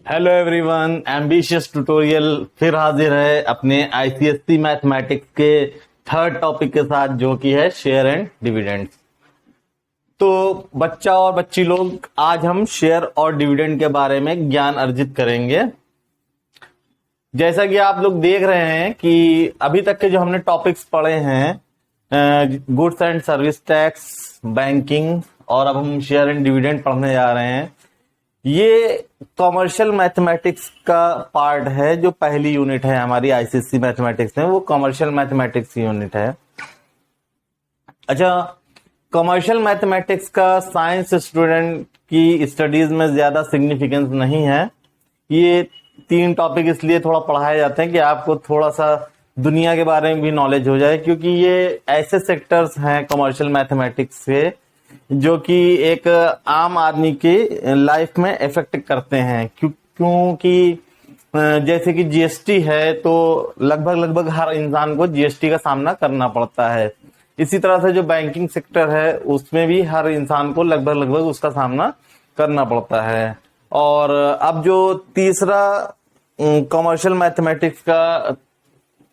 Hello everyone, ambitious tutorial फिर हाजिर है अपने आईसीएससी मैथमेटिक्स के थर्ड टॉपिक के साथ, जो कि है शेयर एंड डिविडेंड। तो बच्चा और बच्ची लोग, आज हम शेयर और डिविडेंड के बारे में ज्ञान अर्जित करेंगे। जैसा कि आप लोग देख रहे हैं कि अभी तक के जो हमने टॉपिक्स पढ़े हैं, goods and service tax, banking, और अब हम शेयर एंड डिविडेंड पढ़ने जा रहे हैं। ये कॉमर्शियल मैथमेटिक्स का पार्ट है। जो पहली यूनिट है हमारी आईसीएससी मैथमेटिक्स में, वो कॉमर्शियल मैथमेटिक्स की यूनिट है। अच्छा, कॉमर्शियल मैथमेटिक्स का साइंस स्टूडेंट की स्टडीज में ज्यादा सिग्निफिकेंस नहीं है। ये 3 टॉपिक इसलिए थोड़ा पढ़ाए जाते हैं कि आपको थोड़ा सा दुनिया के बारे में भी नॉलेज हो जाए, क्योंकि ये ऐसे सेक्टर्स हैं कॉमर्शियल मैथमेटिक्स से जो कि एक आम आदमी की लाइफ में इफेक्ट करते हैं। क्योंकि जैसे कि जीएसटी है, तो लगभग हर इंसान को जीएसटी का सामना करना पड़ता है। इसी तरह से जो बैंकिंग सेक्टर है, उसमें भी हर इंसान को लगभग उसका सामना करना पड़ता है। और अब जो तीसरा कॉमर्शियल मैथमेटिक्स का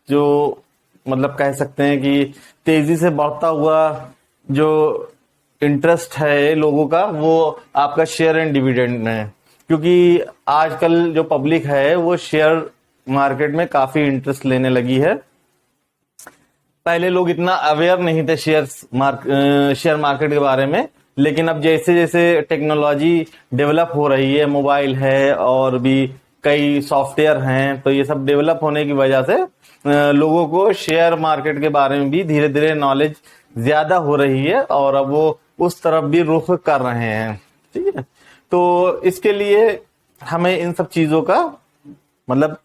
जो मतलब कह सकते हैं कि तेजी से बढ़ता हुआ जो इंटरेस्ट है लोगों का, वो आपका शेयर एंड डिविडेंड में। क्योंकि आजकल जो पब्लिक है वो शेयर मार्केट में काफी इंटरेस्ट लेने लगी है। पहले लोग इतना अवेयर नहीं थे शेयर मार्केट के बारे में, लेकिन अब जैसे जैसे टेक्नोलॉजी डेवलप हो रही है, मोबाइल है और भी कई सॉफ्टवेयर हैं, तो ये सब डेवलप होने की वजह से लोगों को शेयर मार्केट के बारे में भी धीरे धीरे नॉलेज ज्यादा हो रही है और अब वो उस तरफ भी रुख कर रहे हैं। ठीक है, तो इसके लिए हमें इन सब चीजों का मतलब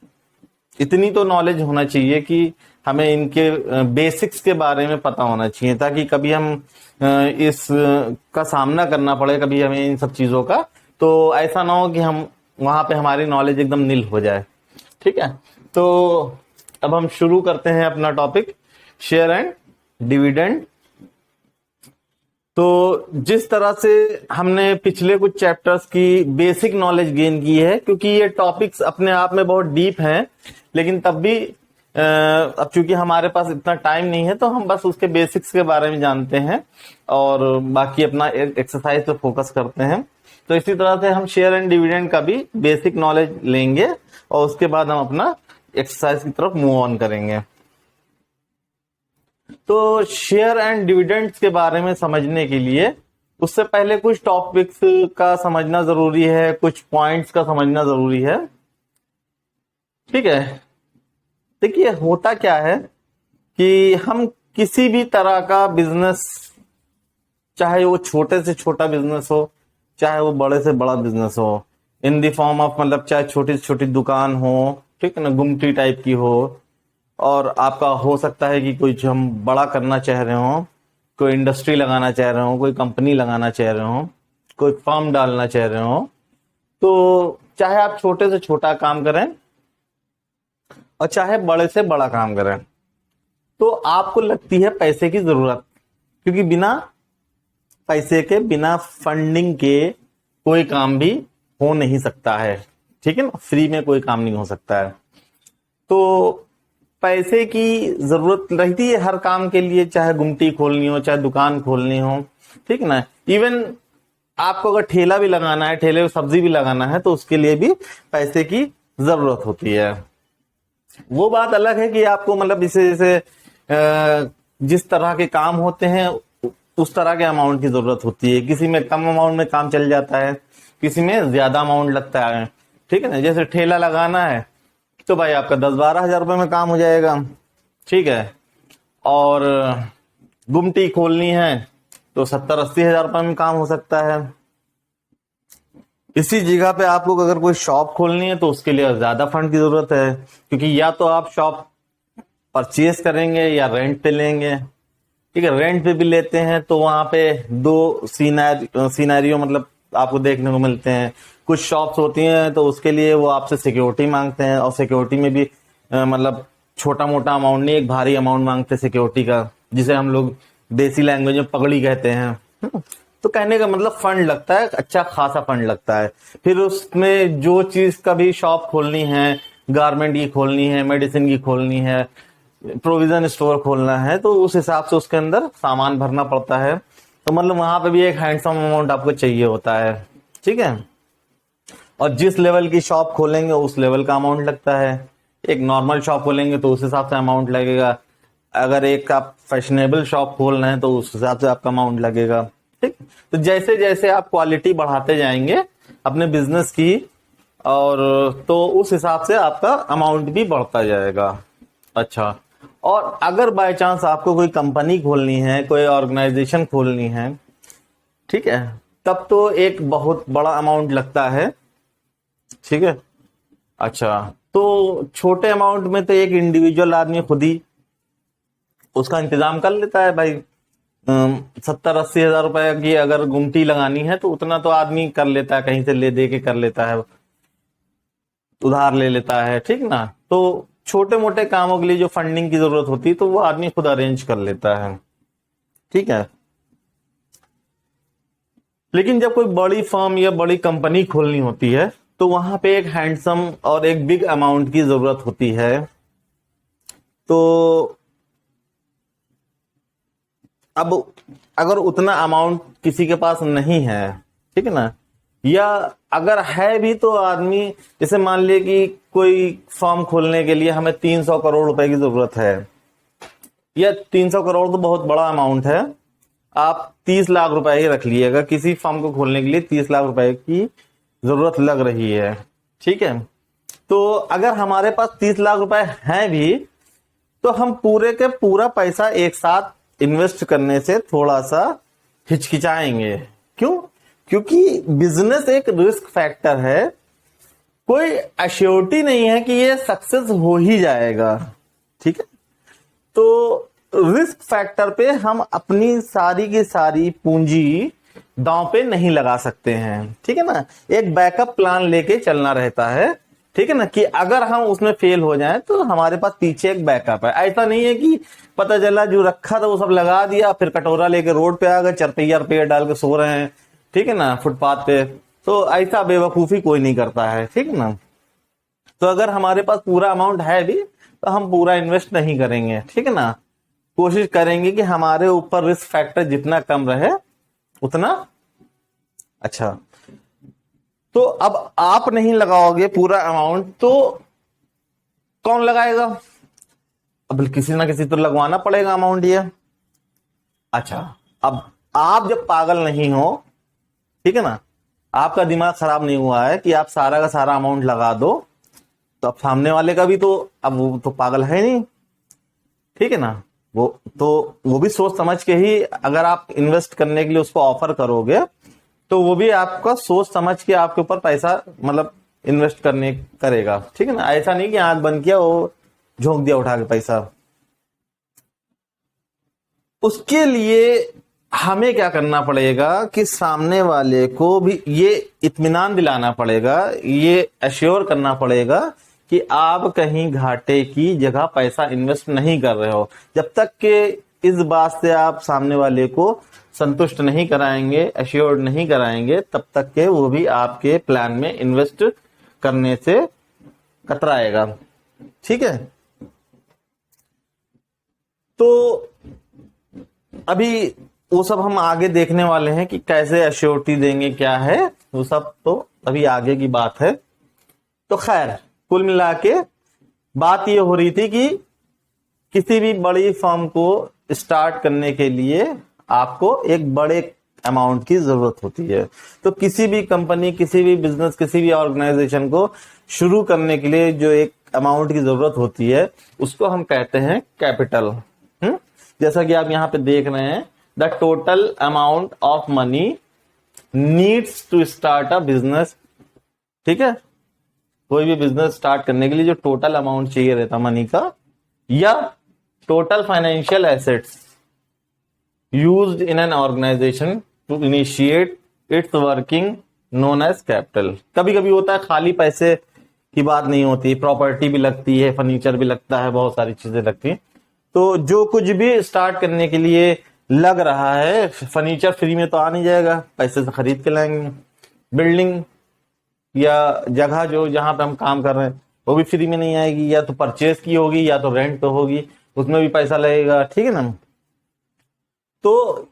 इतनी तो नॉलेज होना चाहिए कि हमें इनके बेसिक्स के बारे में पता होना चाहिए, ताकि कभी हम इस का सामना करना पड़े कभी हमें इन सब चीजों का, तो ऐसा ना हो कि हम वहां पे हमारी नॉलेज एकदम नील हो जाए। ठीक है, तो अब हम शुरू करते हैं अपना टॉपिक, शेयर एंड डिविडेंड। तो जिस तरह से हमने पिछले कुछ चैप्टर्स की बेसिक नॉलेज गेन की है, क्योंकि ये टॉपिक्स अपने आप में बहुत डीप हैं, लेकिन तब भी अब चूंकि हमारे पास इतना टाइम नहीं है, तो हम बस उसके बेसिक्स के बारे में जानते हैं और बाकी अपना एक्सरसाइज पे फोकस करते हैं। तो इसी तरह से हम शेयर एंड डिविडेंड का भी बेसिक नॉलेज लेंगे और उसके बाद हम अपना एक्सरसाइज की तरफ मूव ऑन करेंगे। तो शेयर एंड डिविडेंड्स के बारे में समझने के लिए उससे पहले कुछ टॉपिक्स का समझना जरूरी है, कुछ पॉइंट्स का समझना जरूरी है। ठीक है, देखिए होता क्या है कि हम किसी भी तरह का बिजनेस, चाहे वो छोटे से छोटा बिजनेस हो, चाहे वो बड़े से बड़ा बिजनेस हो, इन दी फॉर्म ऑफ मतलब चाहे छोटी से छोटी दुकान हो, ठीक है ना, गुमटी टाइप की हो, और आपका हो सकता है कि कुछ हम बड़ा करना चाह रहे हो, कोई इंडस्ट्री लगाना चाह रहे हो, कोई कंपनी लगाना चाह रहे हो, कोई फर्म डालना चाह रहे हो, तो चाहे आप छोटे से छोटा काम करें और चाहे बड़े से बड़ा काम करें, तो आपको लगती है पैसे की जरूरत। क्योंकि बिना पैसे के, बिना फंडिंग के कोई काम भी हो नहीं सकता है। ठीक है ना, फ्री में कोई काम नहीं हो सकता है। तो पैसे की जरूरत रहती है हर काम के लिए, चाहे गुमटी खोलनी हो, चाहे दुकान खोलनी हो, ठीक है ना। इवन आपको अगर ठेला भी लगाना है, ठेले में सब्जी भी लगाना है, तो उसके लिए भी पैसे की जरूरत होती है। वो बात अलग है कि आपको मतलब इसे जैसे जिस तरह के काम होते हैं उस तरह के अमाउंट की जरूरत होती है। किसी में कम अमाउंट में काम चल जाता है, किसी में ज्यादा अमाउंट लगता है। ठीक है ना, जैसे ठेला लगाना है तो भाई आपका 10-12 हजार रुपए में काम हो जाएगा। ठीक है, और गुमटी खोलनी है तो 70-80 हजार रुपए में काम हो सकता है। इसी जगह पे आपको अगर कोई शॉप खोलनी है तो उसके लिए ज्यादा फंड की जरूरत है, क्योंकि या तो आप शॉप परचेज करेंगे या रेंट पे लेंगे। ठीक है, रेंट पे भी लेते हैं तो वहां पे 2 सीनारियो मतलब आपको देखने को मिलते हैं। कुछ शॉप्स होती हैं तो उसके लिए वो आपसे सिक्योरिटी मांगते हैं, और सिक्योरिटी में भी मतलब छोटा मोटा अमाउंट नहीं, एक भारी अमाउंट मांगते हैं सिक्योरिटी का, जिसे हम लोग देसी लैंग्वेज में पगड़ी कहते हैं। तो कहने का मतलब फंड लगता है, अच्छा खासा फंड लगता है। फिर उसमें जो चीज का भी शॉप खोलनी है, गारमेंट की खोलनी है, मेडिसिन की खोलनी है, प्रोविजन स्टोर खोलना है, तो उस हिसाब से उसके अंदर सामान भरना पड़ता है। तो मतलब वहां पे भी एक हैंडसम अमाउंट आपको चाहिए होता है, ठीक है। और जिस लेवल की शॉप खोलेंगे उस लेवल का अमाउंट लगता है। एक नॉर्मल शॉप खोलेंगे तो उस हिसाब से अमाउंट लगेगा, अगर एक आप फैशनेबल शॉप खोल रहे हैं तो उस हिसाब से आपका अमाउंट लगेगा, ठीक। तो जैसे जैसे आप क्वालिटी बढ़ाते जाएंगे अपने बिजनेस की, और तो उस हिसाब से आपका अमाउंट भी बढ़ता जाएगा। अच्छा, और अगर बाय चांस आपको कोई कंपनी खोलनी है, कोई ऑर्गेनाइजेशन खोलनी है, ठीक है, तब तो एक बहुत बड़ा अमाउंट लगता है, ठीक है। अच्छा, तो छोटे अमाउंट में तो एक इंडिविजुअल आदमी खुद ही उसका इंतजाम कर लेता है भाई। 70-80 हजार रुपए की अगर गुमटी लगानी है तो उतना तो आदमी कर लेता है, कहीं से ले दे के कर लेता है, उधार ले लेता है, ठीक ना। तो छोटे मोटे कामों के लिए जो फंडिंग की जरूरत होती है तो वो आदमी खुद अरेंज कर लेता है, ठीक है। लेकिन जब कोई बड़ी फर्म या बड़ी कंपनी खोलनी होती है तो वहां पे एक हैंडसम और एक बिग अमाउंट की जरूरत होती है। तो अब अगर उतना अमाउंट किसी के पास नहीं है, ठीक है ना, या अगर है भी तो आदमी, जैसे मान लिया कि कोई फर्म खोलने के लिए हमें 300 करोड़ रुपए की जरूरत है, या 300 करोड़ तो बहुत बड़ा अमाउंट है, आप 30 लाख रुपए ही रख लीजिएगा, किसी फर्म को खोलने के लिए 30 लाख रुपए की जरूरत लग रही है, ठीक है। तो अगर हमारे पास 30 लाख रुपए हैं भी तो हम पूरे के पूरा पैसा एक साथ इन्वेस्ट करने से थोड़ा सा हिचकिचाएंगे। क्यों? क्योंकि बिजनेस एक रिस्क फैक्टर है, कोई एश्योरिटी नहीं है कि ये सक्सेस हो ही जाएगा, ठीक है। तो रिस्क फैक्टर पे हम अपनी सारी की सारी पूंजी दांव पे नहीं लगा सकते हैं, ठीक है ना। एक बैकअप प्लान लेके चलना रहता है, ठीक है ना, कि अगर हम उसमें फेल हो जाएं तो हमारे पास पीछे एक बैकअप है। ऐसा नहीं है कि पता चला जो रखा था वो सब लगा दिया, फिर कटोरा लेके रोड पे आ गए, चरपैया रुपया डाल के सो रहे हैं, ठीक है ना, फुटपाथ पे। तो ऐसा बेवकूफी कोई नहीं करता है, ठीक है ना। तो अगर हमारे पास पूरा अमाउंट है भी तो हम पूरा इन्वेस्ट नहीं करेंगे, ठीक है ना। कोशिश करेंगे कि हमारे ऊपर रिस्क फैक्टर जितना कम रहे उतना अच्छा। तो अब आप नहीं लगाओगे पूरा अमाउंट तो कौन लगाएगा? अब किसी ना किसी तो लगवाना पड़ेगा अमाउंट ये। अच्छा, अब आप जब पागल नहीं हो, ठीक है ना, आपका दिमाग खराब नहीं हुआ है कि आप सारा का सारा अमाउंट लगा दो, तो अब सामने वाले का भी तो, अब वो तो पागल है नहीं, ठीक है ना। वो भी सोच समझ के ही अगर आप इन्वेस्ट करने के लिए उसको ऑफर करोगे तो वो भी आपका सोच समझ के आपके ऊपर पैसा मतलब इन्वेस्ट करने करेगा, ठीक है ना। ऐसा नहीं कि आंख बंद किया वो झोंक दिया उठा के पैसा। उसके लिए हमें क्या करना पड़ेगा कि सामने वाले को भी ये इत्मीनान दिलाना पड़ेगा, ये एश्योर करना पड़ेगा कि आप कहीं घाटे की जगह पैसा इन्वेस्ट नहीं कर रहे हो। जब तक के इस बात से आप सामने वाले को संतुष्ट नहीं कराएंगे, एश्योर्ड नहीं कराएंगे, तब तक के वो भी आपके प्लान में इन्वेस्ट करने से कतराएगा, ठीक है। तो अभी वो सब हम आगे देखने वाले हैं कि कैसे एश्योरिटी देंगे, क्या है वो सब, तो अभी आगे की बात है। तो खैर कुल मिला के बात ये हो रही थी कि किसी भी बड़ी फर्म को स्टार्ट करने के लिए आपको एक बड़े अमाउंट की जरूरत होती है। तो किसी भी कंपनी, किसी भी बिजनेस, किसी भी ऑर्गेनाइजेशन को शुरू करने के लिए जो एक अमाउंट की जरूरत होती है उसको हम कहते हैं कैपिटल। जैसा कि आप यहां पे देख रहे हैं, the total amount of money needs to start a business, ठीक है। कोई भी बिजनेस स्टार्ट करने के लिए जो टोटल अमाउंट चाहिए रहता मनी का, या total financial assets used in an organisation to initiate its working known as capital. कभी कभी होता है खाली पैसे की बात नहीं होती, प्रॉपर्टी भी लगती है, फर्नीचर भी लगता है, बहुत सारी चीजें लगती हैं। तो जो कुछ भी स्टार्ट करने के लिए लग रहा है। फर्नीचर फ्री में तो आ नहीं जाएगा, पैसे से खरीद के लाएंगे। बिल्डिंग या जगह जो जहां पे हम काम कर रहे हैं वो भी फ्री में नहीं आएगी, या तो परचेज की होगी या तो रेंट पे होगी, उसमें भी पैसा लगेगा। ठीक है ना। तो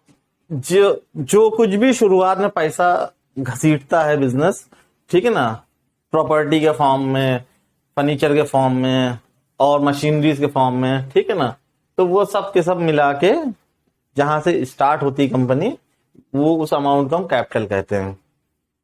जो जो कुछ भी शुरुआत में पैसा घसीटता है बिजनेस, ठीक है ना, प्रॉपर्टी के फॉर्म में, फर्नीचर के फॉर्म में और मशीनरीज के फॉर्म में, ठीक है ना, तो वो सब के सब मिला के जहां से स्टार्ट होती है कंपनी, वो उस अमाउंट को हम कैपिटल कहते हैं।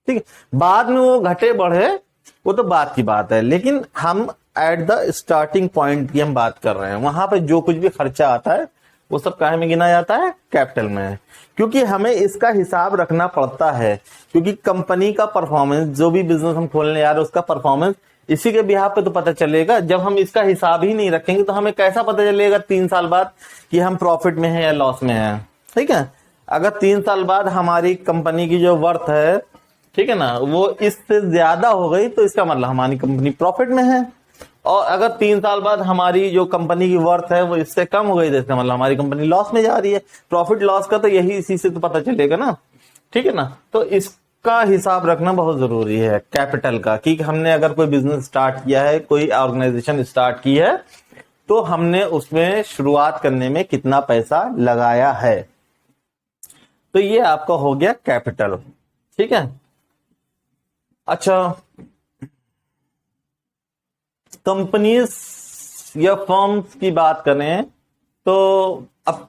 ठीक है। बाद में वो घटे बढ़े वो तो बात की बात है, लेकिन हम एट द स्टार्टिंग पॉइंट की हम बात कर रहे हैं। वहां पे जो कुछ भी खर्चा आता है वो सब काहे में गिना जाता है? कैपिटल में। क्योंकि हमें इसका हिसाब रखना पड़ता है, क्योंकि कंपनी का परफॉर्मेंस, जो भी बिजनेस हम खोलने जा रहे हैं उसका परफॉर्मेंस इसी के बिहाफ पे तो पता चलेगा। जब हम इसका हिसाब ही नहीं रखेंगे तो हमें कैसा पता चलेगा 3 साल बाद कि हम प्रॉफिट में है या लॉस में है? ठीक है। अगर 3 साल बाद हमारी कंपनी की जो वर्थ है, ठीक है ना, वो इससे ज्यादा हो गई तो इसका मतलब हमारी कंपनी प्रॉफिट में है। और अगर 3 साल बाद हमारी जो कंपनी की वर्थ है वो इससे कम हो गई तो इसका मतलब हमारी कंपनी लॉस में जा रही है। प्रॉफिट लॉस का तो यही इसी से तो पता चलेगा ना। ठीक है ना। तो इसका हिसाब रखना बहुत जरूरी है कैपिटल का, कि हमने अगर कोई बिजनेस स्टार्ट किया है, कोई ऑर्गेनाइजेशन स्टार्ट की है, तो हमने उसमें शुरुआत करने में कितना पैसा लगाया है। तो ये आपका हो गया कैपिटल। ठीक है। अच्छा, कंपनीज या फर्म्स की बात करें तो अब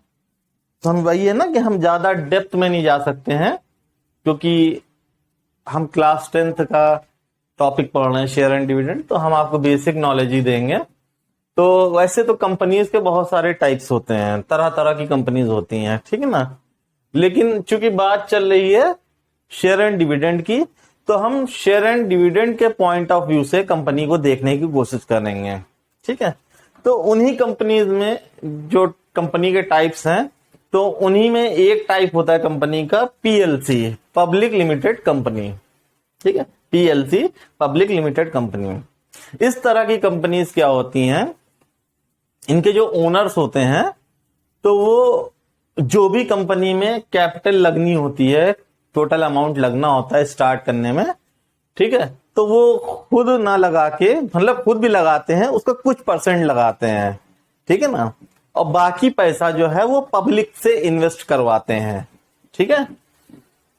हम वही है ना कि हम ज्यादा डेप्थ में नहीं जा सकते हैं, क्योंकि हम क्लास 10th का टॉपिक पढ़ रहे हैं शेयर एंड डिविडेंड, तो हम आपको बेसिक नॉलेज ही देंगे। तो वैसे तो कंपनीज के बहुत सारे टाइप्स होते हैं, तरह तरह की कंपनीज होती हैं, ठीक है ना। लेकिन चूंकि बात चल रही है शेयर एंड डिविडेंड की, तो हम शेयर एंड डिविडेंड के पॉइंट ऑफ व्यू से कंपनी को देखने की कोशिश करेंगे। ठीक है। तो उन्हीं कंपनीज में जो कंपनी के टाइप्स हैं, तो उन्हीं में एक टाइप होता है कंपनी का पीएलसी, पब्लिक लिमिटेड कंपनी। ठीक है। PLC, public limited company. इस तरह की कंपनीज क्या होती हैं, इनके जो ओनर्स होते हैं, तो वो जो भी कंपनी में कैपिटल लगनी होती है, टोटल अमाउंट लगना होता है स्टार्ट करने में, ठीक है, तो वो खुद ना लगा के, मतलब खुद भी लगाते हैं, उसका कुछ परसेंट लगाते हैं। ठीक है ना। और बाकी पैसा जो है वो पब्लिक से इन्वेस्ट करवाते हैं। ठीक है।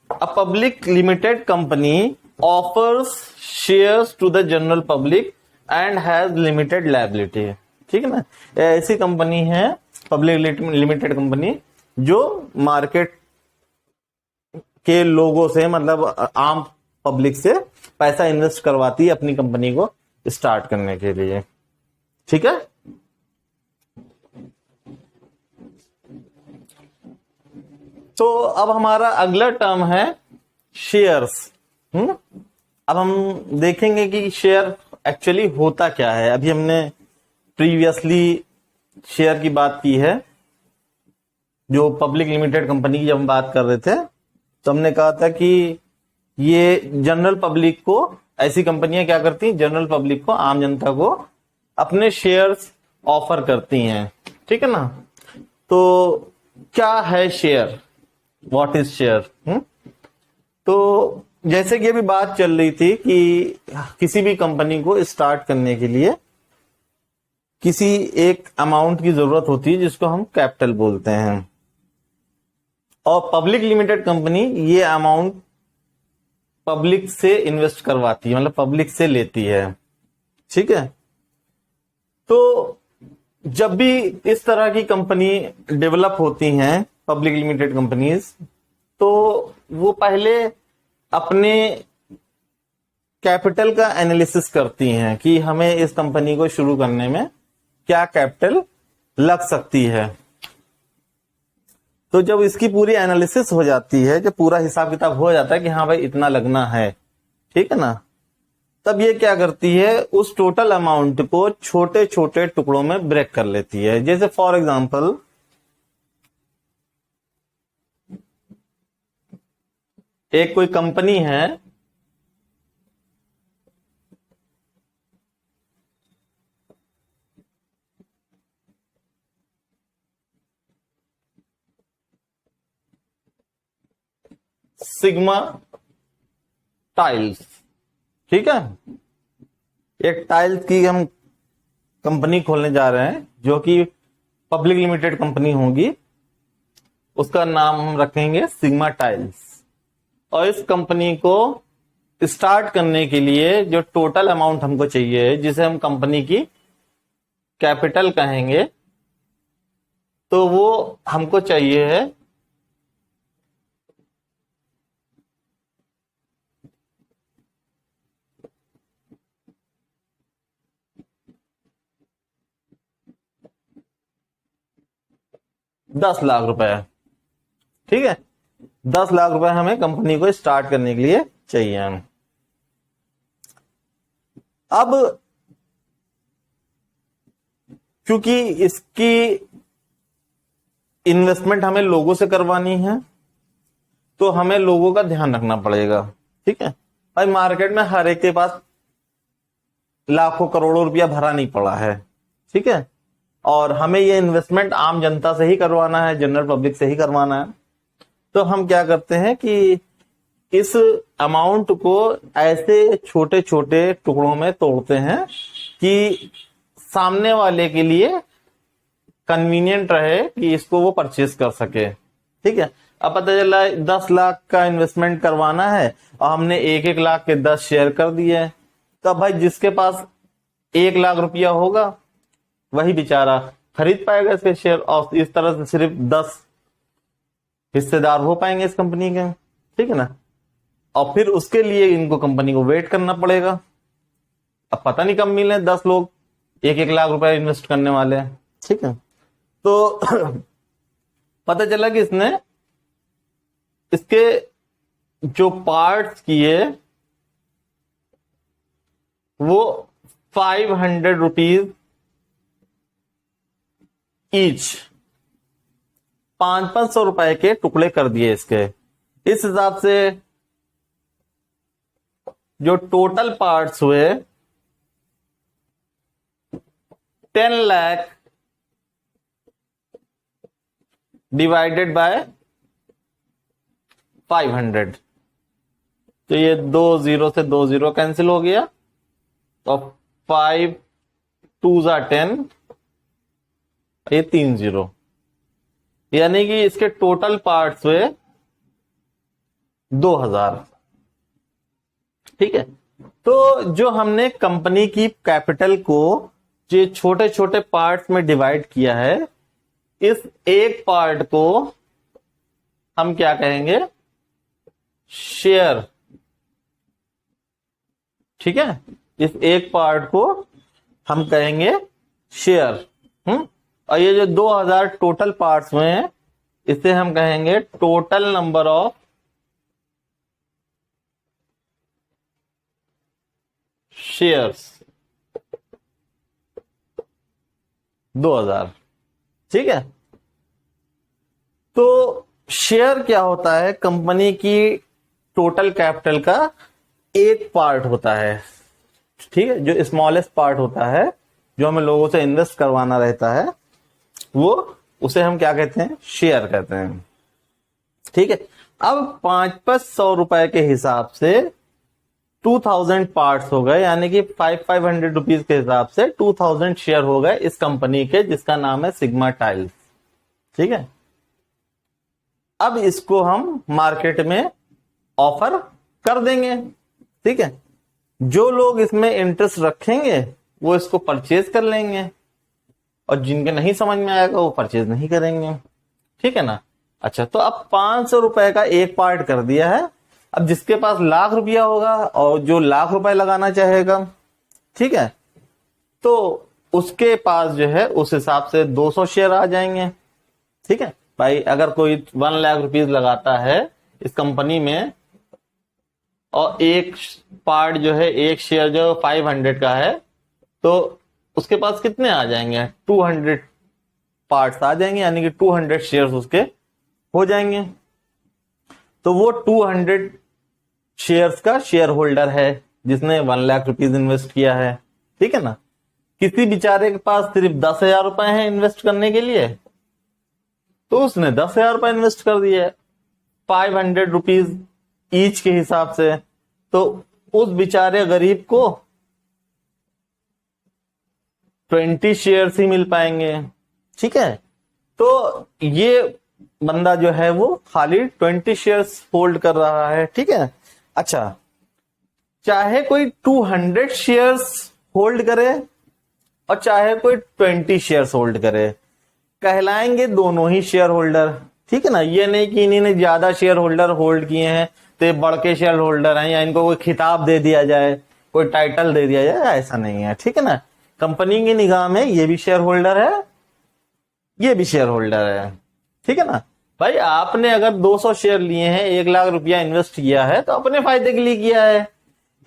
A public limited company offers shares to the general public and has limited liability. ठीक है ना। ऐसी कंपनी है पब्लिक लिमिटेड कंपनी जो मार्केट के लोगों से, मतलब आम पब्लिक से पैसा इन्वेस्ट करवाती है अपनी कंपनी को स्टार्ट करने के लिए। ठीक है। तो अब हमारा अगला टर्म है शेयर्स। अब हम देखेंगे कि शेयर एक्चुअली होता क्या है। अभी हमने प्रीवियसली शेयर की बात की है, जो पब्लिक लिमिटेड कंपनी की जब हम बात कर रहे थे तो हमने कहा था कि ये जनरल पब्लिक को, ऐसी कंपनियां क्या करती हैं, जनरल पब्लिक को, आम जनता को अपने शेयर्स ऑफर करती हैं। ठीक है ना। तो क्या है शेयर, व्हाट इज शेयर? तो जैसे कि अभी बात चल रही थी कि किसी भी कंपनी को स्टार्ट करने के लिए किसी एक अमाउंट की जरूरत होती है जिसको हम कैपिटल बोलते हैं, और पब्लिक लिमिटेड कंपनी ये अमाउंट पब्लिक से इन्वेस्ट करवाती है, मतलब पब्लिक से लेती है। ठीक है। तो जब भी इस तरह की कंपनी डेवलप होती हैं, पब्लिक लिमिटेड कंपनीज, तो वो पहले अपने कैपिटल का एनालिसिस करती हैं कि हमें इस कंपनी को शुरू करने में क्या कैपिटल लग सकती है। तो जब इसकी पूरी एनालिसिस हो जाती है, जब पूरा हिसाब किताब हो जाता है कि हाँ भाई इतना लगना है, ठीक है ना, तब ये क्या करती है, उस टोटल अमाउंट को छोटे छोटे टुकड़ों में ब्रेक कर लेती है। जैसे फॉर एग्जांपल एक कोई कंपनी है, सिग्मा टाइल्स। ठीक है, एक टाइल्स की हम कंपनी खोलने जा रहे हैं जो कि पब्लिक लिमिटेड कंपनी होगी, उसका नाम हम रखेंगे सिग्मा टाइल्स। और इस कंपनी को स्टार्ट करने के लिए जो टोटल अमाउंट हमको चाहिए, जिसे हम कंपनी की कैपिटल कहेंगे, तो वो हमको चाहिए है 10 लाख रुपए। ठीक है, 10 लाख रुपए हमें कंपनी को स्टार्ट करने के लिए चाहिए। अब क्योंकि इसकी इन्वेस्टमेंट हमें लोगों से करवानी है, तो हमें लोगों का ध्यान रखना पड़ेगा। ठीक है भाई, मार्केट में हर एक के पास लाखों करोड़ों रुपया भरा नहीं पड़ा है। ठीक है, और हमें ये इन्वेस्टमेंट आम जनता से ही करवाना है, जनरल पब्लिक से ही करवाना है। तो हम क्या करते हैं कि इस अमाउंट को ऐसे छोटे छोटे टुकड़ों में तोड़ते हैं कि सामने वाले के लिए कन्वीनियंट रहे कि इसको वो परचेस कर सके। ठीक है, अब पता चला 10 लाख का इन्वेस्टमेंट करवाना है और हमने 1-1 लाख के 10 शेयर कर दिए। तो भाई जिसके पास 1 लाख रुपया होगा वही बेचारा खरीद पाएगा इसके शेयर, और इस तरह से सिर्फ 10 हिस्सेदार हो पाएंगे इस कंपनी के। ठीक है ना, और फिर उसके लिए इनको कंपनी को वेट करना पड़ेगा। अब पता नहीं कब मिले 10 लोग 1-1 लाख रुपए इन्वेस्ट करने वाले हैं। ठीक है, तो पता चला कि इसके जो पार्ट्स किए वो 500 रुपीज ईच, 500 रुपए के टुकड़े कर दिए इसके। इस हिसाब से जो टोटल पार्ट्स हुए 10 लाख डिवाइडेड बाय 500, तो ये 2 0 से 2 0 कैंसिल हो गया, तो 5 2 10, ये 3 0, यानी कि इसके टोटल पार्ट्स हुए 2000। ठीक है, तो जो हमने कंपनी की कैपिटल को जो छोटे छोटे पार्ट्स में डिवाइड किया है, इस एक पार्ट को हम क्या कहेंगे, शेयर। ठीक है, इस एक पार्ट को हम कहेंगे शेयर। और ये जो 2000 टोटल पार्ट्स हुए हैं, इसे हम कहेंगे टोटल नंबर ऑफ शेयर्स 2000। ठीक है, तो शेयर क्या होता है, कंपनी की टोटल कैपिटल का एक पार्ट होता है। ठीक है, जो स्मॉलेस्ट पार्ट होता है, जो हमें लोगों से इन्वेस्ट करवाना रहता है, वो उसे हम क्या कहते हैं, शेयर कहते हैं। ठीक है, अब 500 रुपए के हिसाब से 2000 पार्ट्स हो गए, यानी कि 500 रुपीज के हिसाब से 2000 शेयर हो गए इस कंपनी के, जिसका नाम है सिग्मा टाइल्स। ठीक है, अब इसको हम मार्केट में ऑफर कर देंगे। ठीक है, जो लोग इसमें इंटरेस्ट रखेंगे वो इसको परचेज कर लेंगे, और जिनके नहीं समझ में आएगा वो परचेज नहीं करेंगे। ठीक है ना। अच्छा, तो अब 500 रुपए का एक पार्ट कर दिया है। अब जिसके पास लाख रुपया होगा और जो लाख रुपए लगाना चाहेगा, ठीक है, तो उसके पास जो है उस हिसाब से 200 शेयर आ जाएंगे। ठीक है भाई, अगर कोई 1 लाख रुपीज लगाता है इस कंपनी में, और एक पार्ट जो है, एक शेयर जो 500 का है, तो उसके पास कितने आ जाएंगे, 200 पार्ट्स आ जाएंगे, यानी कि 200 शेयर्स उसके हो जाएंगे। तो वो 200 शेयर्स का शेयर होल्डर है जिसने 1 लाख रुपीज इन्वेस्ट किया है। ठीक है ना। किसी बेचारे के पास सिर्फ 10,000 रुपए हैं इन्वेस्ट करने के लिए, तो उसने 10,000 रुपए इन्वेस्ट कर दिया है। 500 रुपीज ईच के हिसाब से, तो उस बेचारे गरीब को 20 शेयर्स ही मिल पाएंगे। ठीक है, तो ये बंदा जो है वो खाली 20 शेयर्स होल्ड कर रहा है। ठीक है, अच्छा, चाहे कोई 200 शेयर्स होल्ड करे और चाहे कोई 20 शेयर्स होल्ड करे, कहलाएंगे दोनों ही शेयर होल्डर। ठीक है ना, ये नहीं कि इन्होंने ज्यादा शेयर होल्डर होल्ड किए हैं तो ये बड़ के शेयर होल्डर हैं, या इनको कोई खिताब दे दिया जाए, कोई टाइटल दे दिया जाए, ऐसा नहीं है। ठीक है ना, कंपनी की निगाह में ये भी शेयर होल्डर है, ये भी शेयर होल्डर है। ठीक है ना भाई, आपने अगर 200 शेयर लिए हैं, 1 लाख रुपया इन्वेस्ट किया है, तो अपने फायदे के लिए किया है,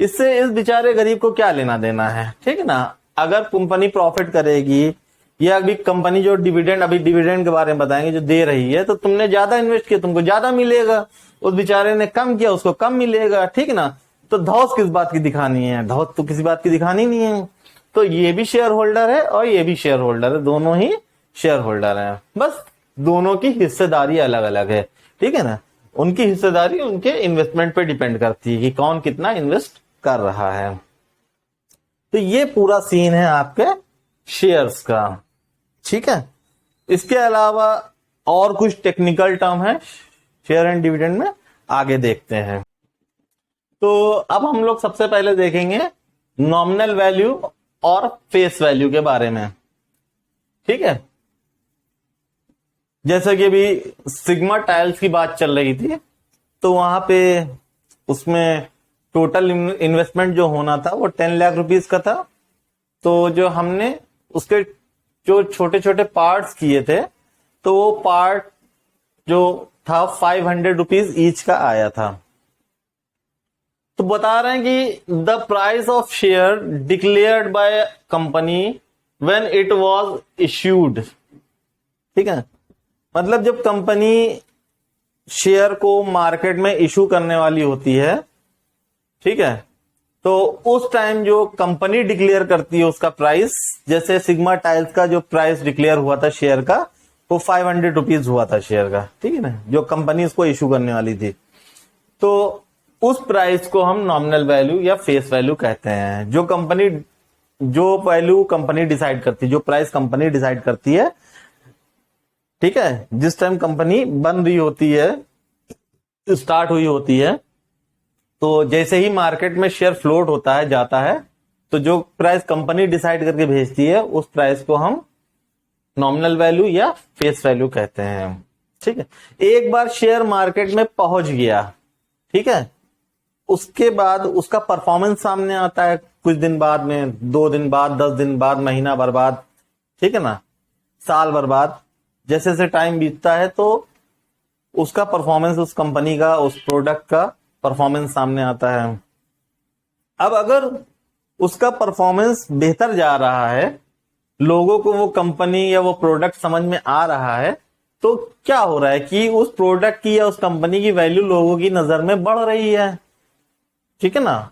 इससे इस बेचारे गरीब को क्या लेना देना है। ठीक है ना, अगर कंपनी प्रॉफिट करेगी या अभी कंपनी जो डिविडेंड, अभी डिविडेंड के बारे में बताएंगे, जो दे रही है, तो तुमने ज्यादा इन्वेस्ट किया, तुमको ज्यादा मिलेगा, उस बेचारे ने कम किया, उसको कम मिलेगा। ठीक है ना, तो धौस किस बात की दिखानी है, धौस तो किसी बात की दिखानी नहीं है। तो ये भी शेयर होल्डर है और ये भी शेयर होल्डर है, दोनों ही शेयर होल्डर है, बस दोनों की हिस्सेदारी अलग अलग है। ठीक है ना, उनकी हिस्सेदारी उनके इन्वेस्टमेंट पे डिपेंड करती है कि कौन कितना इन्वेस्ट कर रहा है। तो ये पूरा सीन है आपके शेयर्स का। ठीक है, इसके अलावा और कुछ टेक्निकल टर्म है शेयर एंड डिविडेंड में, आगे देखते हैं। तो अब हम लोग सबसे पहले देखेंगे नॉमिनल वैल्यू और फेस वैल्यू के बारे में। ठीक है, जैसे कि अभी सिग्मा टाइल्स की बात चल रही थी, तो वहां पे उसमें टोटल इन्वेस्टमेंट जो होना था वो 10 लाख रुपीस का था। तो जो हमने उसके जो छोटे छोटे पार्ट्स किए थे, तो वो पार्ट जो था 500 रुपीज ईच का आया था। तो बता रहे हैं कि the price of share declared by company when it was issued. ठीक है, मतलब जब कंपनी शेयर को मार्केट में इशू करने वाली होती है, ठीक है, तो उस टाइम जो कंपनी डिक्लेयर करती है उसका प्राइस, जैसे सिग्मा टाइल्स का जो प्राइस डिक्लेयर हुआ था शेयर का, वो 500 रुपीज हुआ था शेयर का। ठीक है ना, जो कंपनी इसको इशू करने वाली थी, तो उस प्राइस को हम नॉमिनल वैल्यू या फेस वैल्यू कहते हैं। जो वैल्यू कंपनी डिसाइड करती है, जो प्राइस कंपनी डिसाइड करती है, ठीक है, जिस टाइम कंपनी बन रही होती है, स्टार्ट हुई होती है, तो जैसे ही मार्केट में शेयर फ्लोट होता है, जाता है, तो जो प्राइस कंपनी डिसाइड करके भेजती है, उस प्राइस को हम नॉमिनल वैल्यू या फेस वैल्यू कहते हैं। ठीक है, एक बार शेयर मार्केट में पहुंच गया, ठीक है, उसके बाद उसका परफॉर्मेंस सामने आता है कुछ दिन बाद में, 2 दिन बाद, 10 दिन बाद, महीना भर बाद, ठीक है ना, साल भर बाद, जैसे जैसे टाइम बीतता है, तो उसका परफॉर्मेंस, उस कंपनी का, उस प्रोडक्ट का परफॉर्मेंस सामने आता है। अब अगर उसका परफॉर्मेंस बेहतर जा रहा है, लोगों को वो कंपनी या वो प्रोडक्ट समझ में आ रहा है, तो क्या हो रहा है कि उस प्रोडक्ट की या उस कंपनी की वैल्यू लोगों की नजर में बढ़ रही है। ठीक है ना,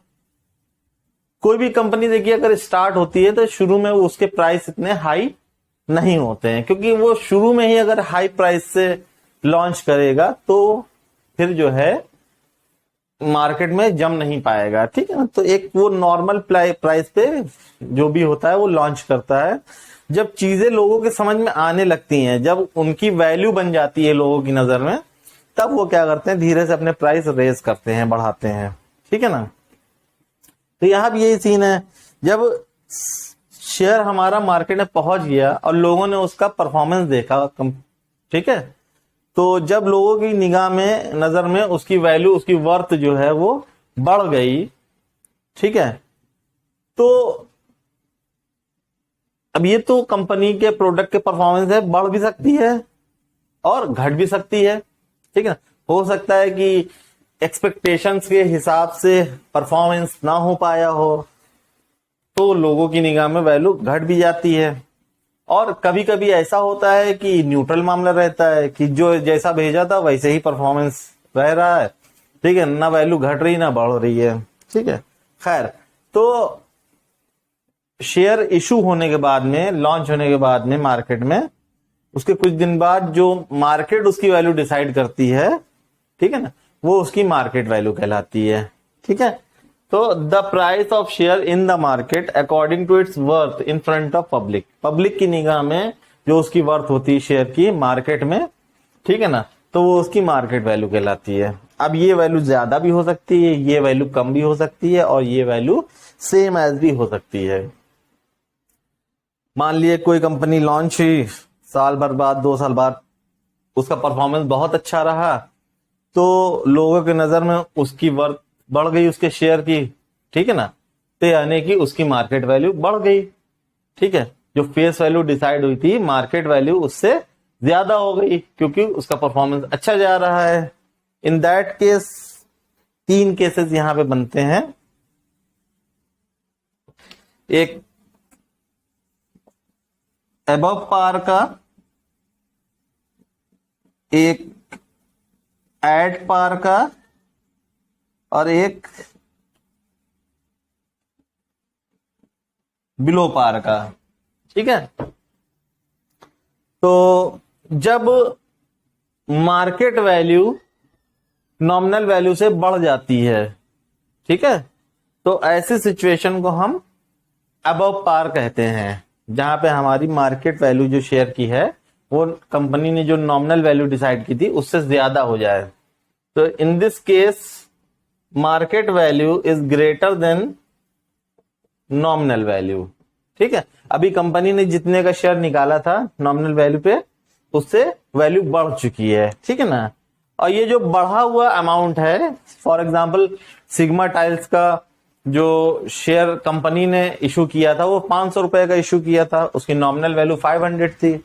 कोई भी कंपनी देखिए अगर स्टार्ट होती है, तो शुरू में उसके प्राइस इतने हाई नहीं होते हैं, क्योंकि वो शुरू में ही अगर हाई प्राइस से लॉन्च करेगा तो फिर जो है मार्केट में जम नहीं पाएगा। ठीक है ना, तो एक वो नॉर्मल प्राइस पे जो भी होता है वो लॉन्च करता है। जब चीजें लोगों के समझ में आने लगती हैं, जब उनकी वैल्यू बन जाती है लोगों की नजर में, तब वो क्या करते हैं, धीरे से अपने प्राइस रेज करते हैं, बढ़ाते हैं। ठीक है ना, तो यहां भी यही सीन है, जब शेयर हमारा मार्केट में पहुंच गया और लोगों ने उसका परफॉर्मेंस देखा, ठीक है, तो जब लोगों की निगाह में, नजर में उसकी वैल्यू, उसकी वर्थ जो है वो बढ़ गई, ठीक है, तो अब ये तो कंपनी के प्रोडक्ट के परफॉर्मेंस है, बढ़ भी सकती है और घट भी सकती है। ठीक है, हो सकता है कि एक्सपेक्टेशंस के हिसाब से परफॉर्मेंस ना हो पाया हो, तो लोगों की निगाह में वैल्यू घट भी जाती है। और कभी कभी ऐसा होता है कि न्यूट्रल मामला रहता है कि जो जैसा भेजा था वैसे ही परफॉर्मेंस रह रहा है। ठीक है, ना वैल्यू घट रही ना बढ़ रही है। ठीक है, खैर, तो शेयर इशू होने के बाद में, लॉन्च होने के बाद में मार्केट में, उसके कुछ दिन बाद जो मार्केट उसकी वैल्यू डिसाइड करती है, ठीक है ना, वो उसकी मार्केट वैल्यू कहलाती है। ठीक है, तो the price of share in the market according to its worth in front of public, public की निगाह में जो उसकी वर्थ होती है शेयर की मार्केट में, ठीक है ना, तो वो उसकी मार्केट वैल्यू कहलाती है। अब ये वैल्यू ज्यादा भी हो सकती है, ये वैल्यू कम भी हो सकती है, और ये वैल्यू सेम एज भी हो सकती है। मान लिए कोई कंपनी लॉन्च हुई, साल भर बाद 2 साल बाद उसका परफॉर्मेंस बहुत अच्छा रहा, तो लोगों की नजर में उसकी वर्थ बढ़ गई उसके शेयर की, ठीक है ना, तो यानी कि उसकी मार्केट वैल्यू बढ़ गई। ठीक है, जो फेस वैल्यू डिसाइड हुई थी, मार्केट वैल्यू उससे ज्यादा हो गई क्योंकि उसका परफॉर्मेंस अच्छा जा रहा है। इन दैट केस 3 केसेस यहां पे बनते हैं। एक अबव पार का, एक एट पार का, और एक बिलो पार का। ठीक है, तो जब मार्केट वैल्यू नॉमिनल वैल्यू से बढ़ जाती है, ठीक है, तो ऐसी सिचुएशन को हम अबव पार कहते हैं, जहां पे हमारी मार्केट वैल्यू जो शेयर की है वो कंपनी ने जो नॉमिनल वैल्यू डिसाइड की थी उससे ज्यादा हो जाए। तो in this case market value is greater than nominal value. ठीक है, अभी कंपनी ने जितने का शेयर निकाला था नॉमिनल वैल्यू पे, उससे वैल्यू बढ़ चुकी है। ठीक है ना, और ये जो बढ़ा हुआ अमाउंट है, फॉर एग्जांपल सिग्मा टाइल्स का जो शेयर कंपनी ने इशू किया था वो 500 रुपए का इशू किया था, उसकी नॉमिनल वैल्यू 500 थी।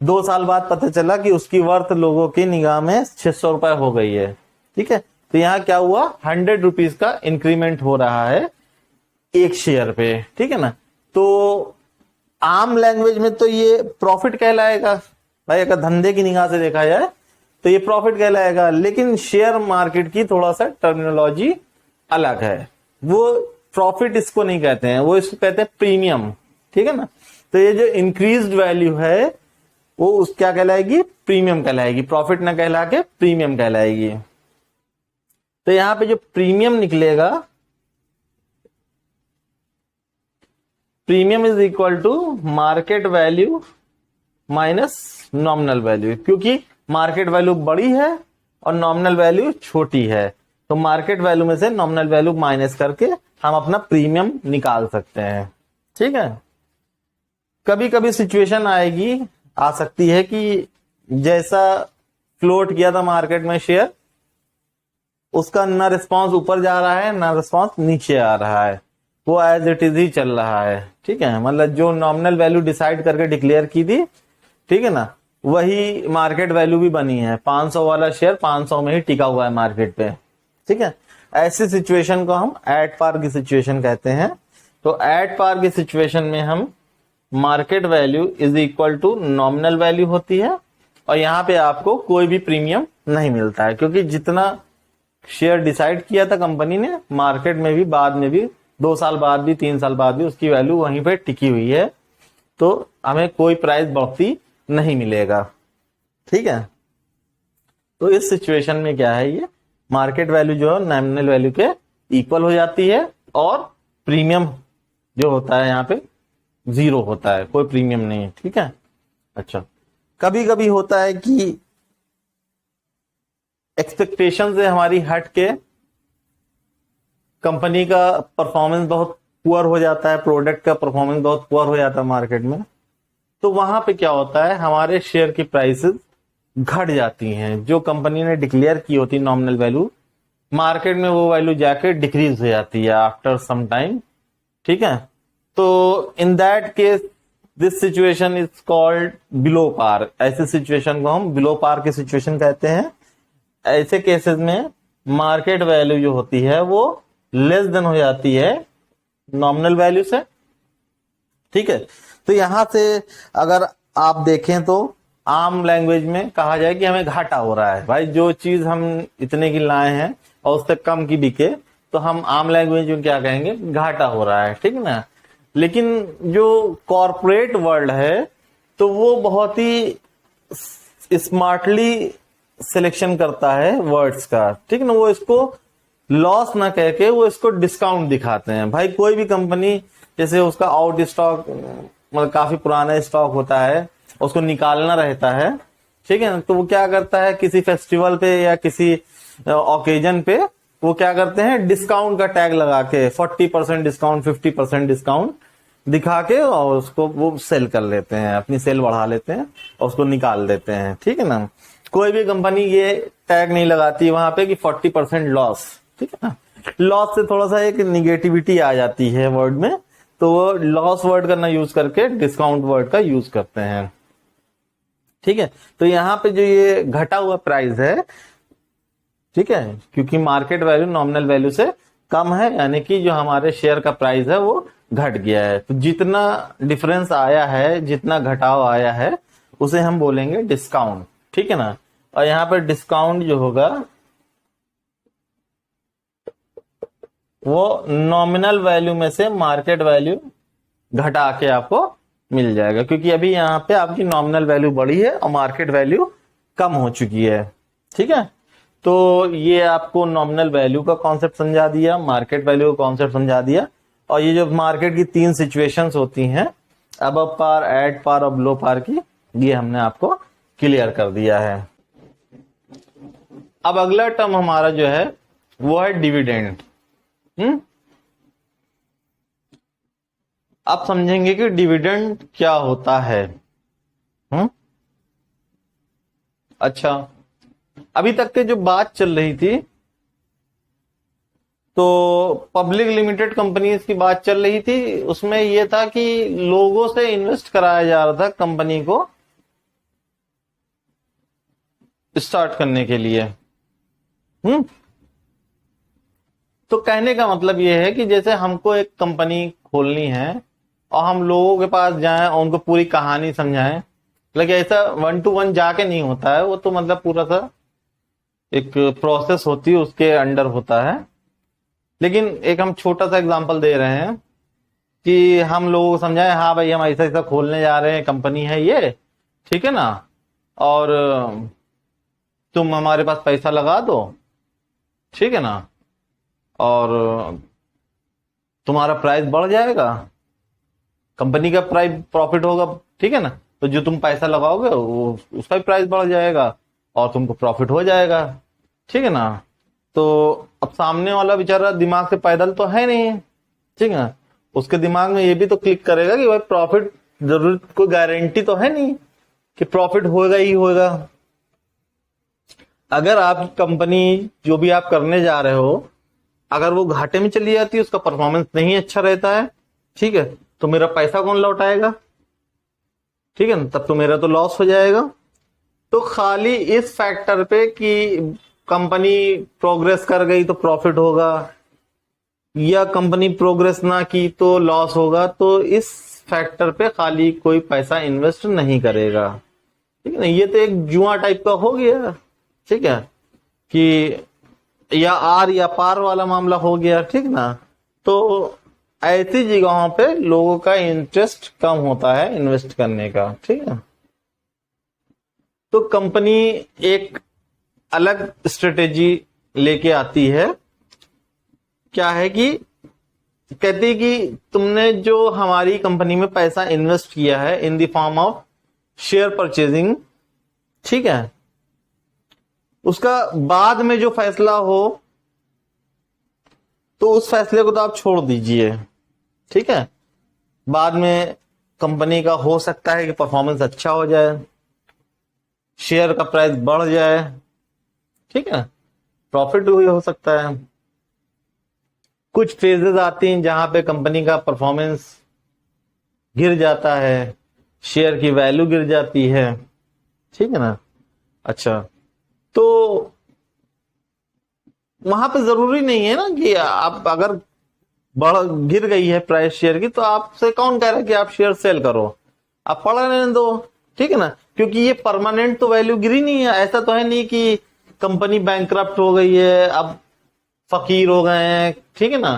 2 साल बाद पता चला कि उसकी वर्थ लोगों की निगाह में 600 रुपए हो गई है। ठीक है, तो यहाँ क्या हुआ, 100 रुपीज का इंक्रीमेंट हो रहा है एक शेयर पे। ठीक है ना, तो आम लैंग्वेज में तो ये प्रॉफिट कहलाएगा भाई, अगर धंधे की निगाह से देखा जाए तो ये प्रॉफिट कहलाएगा, लेकिन शेयर मार्केट की थोड़ा सा टर्मिनोलॉजी अलग है। वो प्रॉफिट इसको नहीं कहते हैं, वो इसको कहते हैं प्रीमियम। ठीक है ना, तो ये जो इंक्रीज्ड वैल्यू है वो उस क्या कहलाएगी, प्रीमियम कहलाएगी, प्रॉफिट ना कहला के प्रीमियम कहलाएगी। तो यहां पे जो प्रीमियम निकलेगा, premium is equal to market value minus nominal value, क्योंकि मार्केट वैल्यू बड़ी है और नॉमिनल वैल्यू छोटी है, तो मार्केट वैल्यू में से नॉमिनल वैल्यू माइनस करके हम अपना प्रीमियम निकाल सकते हैं। ठीक है, कभी कभी सिचुएशन आएगी, आ सकती है कि जैसा फ्लोट किया था मार्केट में शेयर, उसका ना रिस्पांस ऊपर जा रहा है ना रिस्पांस नीचे आ रहा है, वो एज इट इज ही चल रहा है। ठीक है, मतलब जो नॉमिनल वैल्यू डिसाइड करके डिक्लेयर की थी, ठीक है ना, वही मार्केट वैल्यू भी बनी है। 500 वाला शेयर 500 में ही टिका हुआ है मार्केट पे। ठीक है, ऐसी सिचुएशन को हम एट पार की सिचुएशन कहते हैं। तो एट पार की सिचुएशन में हम market value is equal to nominal value होती है, और यहां पे आपको कोई भी प्रीमियम नहीं मिलता है, क्योंकि जितना शेयर डिसाइड किया था कंपनी ने, मार्केट में भी बाद में भी 2 साल बाद भी 3 साल बाद भी उसकी वैल्यू वहीं पे टिकी हुई है, तो हमें कोई प्राइस बढ़ती नहीं मिलेगा। ठीक है, तो इस सिचुएशन में क्या है, ये मार्केट वैल्यू जो है नॉमिनल वैल्यू के इक्वल हो जाती है, और प्रीमियम जो होता है यहाँ पे 0 होता है, कोई प्रीमियम नहीं है। ठीक है, अच्छा, कभी कभी होता है कि एक्सपेक्टेशन से हमारी हट के कंपनी का परफॉर्मेंस बहुत पुअर हो जाता है, प्रोडक्ट का परफॉर्मेंस बहुत पुअर हो जाता है मार्केट में, तो वहां पे क्या होता है, हमारे शेयर की प्राइसेस घट जाती हैं। जो कंपनी ने डिक्लेयर की होती नॉमिनल वैल्यू, मार्केट में वो वैल्यू जाके डिक्रीज हो जाती है आफ्टर सम टाइम। ठीक है, तो in that case this situation is called below par. ऐसे सिचुएशन को हम बिलो पार की सिचुएशन कहते हैं। ऐसे केसेस में मार्केट वैल्यू जो होती है वो लेस देन हो जाती है नॉमिनल वैल्यू से। ठीक है, तो यहां से अगर आप देखें तो आम लैंग्वेज में कहा जाए कि हमें घाटा हो रहा है भाई, जो चीज हम इतने की लाए हैं और उससे कम की बिके, तो हम आम लैंग्वेज में क्या कहेंगे, घाटा हो रहा है। ठीक है ना, लेकिन जो कॉर्पोरेट वर्ल्ड है तो वो बहुत ही स्मार्टली सिलेक्शन करता है वर्ड्स का, ठीक है ना, वो इसको लॉस ना कह के वो इसको डिस्काउंट दिखाते हैं। भाई कोई भी कंपनी जैसे उसका आउट स्टॉक मतलब काफी पुराना स्टॉक होता है, उसको निकालना रहता है, ठीक है ना, तो वो क्या करता है किसी फेस्टिवल पे या किसी ओकेजन पे वो क्या करते हैं डिस्काउंट का टैग लगा के 40% डिस्काउंट 50% डिस्काउंट दिखा के और उसको वो सेल कर लेते हैं, अपनी सेल बढ़ा लेते हैं और उसको निकाल देते हैं, ठीक है ना। कोई भी कंपनी ये टैग नहीं लगाती वहां पे कि 40% लॉस, ठीक है ना। लॉस से थोड़ा सा एक निगेटिविटी आ जाती है वर्ड में, तो वो लॉस वर्ड का ना यूज करके डिस्काउंट वर्ड का यूज करते हैं, ठीक है। तो यहाँ पे जो ये घटा हुआ प्राइस है, ठीक है, क्योंकि मार्केट वैल्यू नॉमिनल वैल्यू से कम है, यानी कि जो हमारे शेयर का प्राइस है वो घट गया है। तो जितना डिफरेंस आया है, जितना घटाव आया है, उसे हम बोलेंगे डिस्काउंट, ठीक है ना। और यहाँ पर डिस्काउंट जो होगा वो नॉमिनल वैल्यू में से मार्केट वैल्यू घटा के आपको मिल जाएगा, क्योंकि अभी यहाँ पे आपकी नॉमिनल वैल्यू बढ़ी है और मार्केट वैल्यू कम हो चुकी है, ठीक है। तो ये आपको नॉमिनल वैल्यू का कॉन्सेप्ट समझा दिया, मार्केट वैल्यू का कॉन्सेप्ट समझा दिया, और ये जो मार्केट की 3 सिचुएशंस होती हैं, अबव पार, एट पार और बिलो पार की, ये हमने आपको क्लियर कर दिया है। अब अगला टर्म हमारा जो है वो है डिविडेंड। आप समझेंगे कि डिविडेंड क्या होता है। अच्छा, अभी तक के जो बात चल रही थी तो पब्लिक लिमिटेड कंपनीज की बात चल रही थी, उसमें यह था कि लोगों से इन्वेस्ट कराया जा रहा था कंपनी को स्टार्ट करने के लिए। तो कहने का मतलब यह है कि जैसे हमको एक कंपनी खोलनी है और हम लोगों के पास जाएं और उनको पूरी कहानी समझाएं, लेकिन ऐसा 1 to 1 जाके नहीं होता है, वो तो मतलब पूरा सा एक प्रोसेस होती है, उसके अंडर होता है। लेकिन एक हम छोटा सा एग्जांपल दे रहे हैं कि हम लोगों को समझाएं, हाँ भाई हम ऐसा ऐसा खोलने जा रहे हैं, कंपनी है ये, ठीक है ना, और तुम हमारे पास पैसा लगा दो, ठीक है ना, और तुम्हारा प्राइस बढ़ जाएगा, कंपनी का प्राइस प्रॉफिट होगा, ठीक है ना, तो जो तुम पैसा लगाओगे वो उसका भी प्राइस बढ़ जाएगा और तुमको प्रॉफिट हो जाएगा, ठीक है ना। तो अब सामने वाला बेचारा दिमाग से पैदल तो है नहीं, ठीक है ना, उसके दिमाग में ये भी तो क्लिक करेगा कि भाई प्रॉफिट जरूर, कोई गारंटी तो है नहीं कि प्रॉफिट होगा ही होगा। अगर आपकी कंपनी जो भी आप करने जा रहे हो अगर वो घाटे में चली जाती है, उसका परफॉर्मेंस नहीं अच्छा रहता है, ठीक है, तो मेरा पैसा कौन लौटाएगा, ठीक है ना, तब तो मेरा तो लॉस हो जाएगा। तो खाली इस फैक्टर पे कि कंपनी प्रोग्रेस कर गई तो प्रॉफिट होगा या कंपनी प्रोग्रेस ना की तो लॉस होगा, तो इस फैक्टर पे खाली कोई पैसा इन्वेस्ट नहीं करेगा, ठीक है ना। ये तो एक जुआ टाइप का हो गया, ठीक है, कि या आर या पार वाला मामला हो गया, ठीक ना। तो ऐसी जगहों पे लोगों का इंटरेस्ट कम होता है इन्वेस्ट करने का, ठीक है। तो कंपनी एक अलग स्ट्रेटेजी लेके आती है, क्या है कि कहती है कि तुमने जो हमारी कंपनी में पैसा इन्वेस्ट किया है in the form of share purchasing, ठीक है, उसका बाद में जो फैसला हो तो उस फैसले को तो आप छोड़ दीजिए, ठीक है। बाद में कंपनी का हो सकता है कि परफॉर्मेंस अच्छा हो जाए, शेयर का प्राइस बढ़ जाए, ठीक है, प्रॉफिट भी हो सकता है। कुछ फेजेस आती हैं जहां पे कंपनी का परफॉर्मेंस गिर जाता है, शेयर की वैल्यू गिर जाती है, ठीक है ना। अच्छा, तो वहां पे जरूरी नहीं है ना कि आप अगर गिर गई है प्राइस शेयर की तो आपसे कौन कह रहा है कि आप शेयर सेल करो, आप पड़ा रहने दो, ठीक है ना, क्योंकि ये परमानेंट तो वैल्यू गिरी नहीं है। ऐसा तो है नहीं कि कंपनी बैंकरप्ट हो गई है, अब फकीर हो गए हैं, ठीक है ना,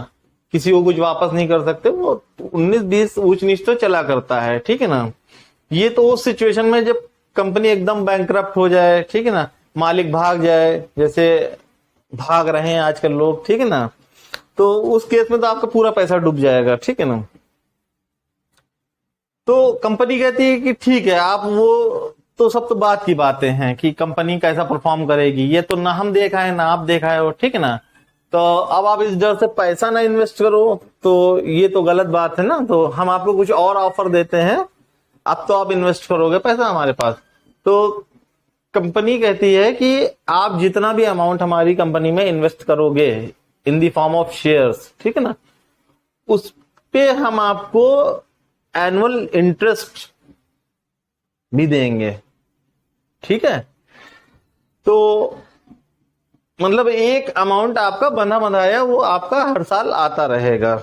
किसी को कुछ वापस नहीं कर सकते, वो 19-20 ऊंच नीच तो चला करता है, ठीक है ना। ये तो उस सिचुएशन में जब कंपनी एकदम बैंकरप्ट हो जाए, ठीक है ना, मालिक भाग जाए, जैसे भाग रहे हैं आजकल लोग, ठीक है ना, तो उस केस में तो आपका पूरा पैसा डूब जाएगा, ठीक है ना। तो कंपनी कहती है कि ठीक है, आप वो तो सब तो बात की बातें हैं कि कंपनी कैसा परफॉर्म करेगी, ये तो ना हम देखा है ना आप देखा है, वो ठीक है ना। तो अब आप इस डर से पैसा ना इन्वेस्ट करो, तो ये तो गलत बात है ना। तो हम आपको कुछ और ऑफर देते हैं, अब तो आप इन्वेस्ट करोगे पैसा हमारे पास। तो कंपनी कहती है कि आप जितना भी अमाउंट हमारी कंपनी में इन्वेस्ट करोगे in the form of shares, ठीक है ना, उस पे हम आपको एनुअल इंटरेस्ट भी देंगे, ठीक है। तो मतलब एक अमाउंट आपका बंधा बंधाया वो आपका हर साल आता रहेगा,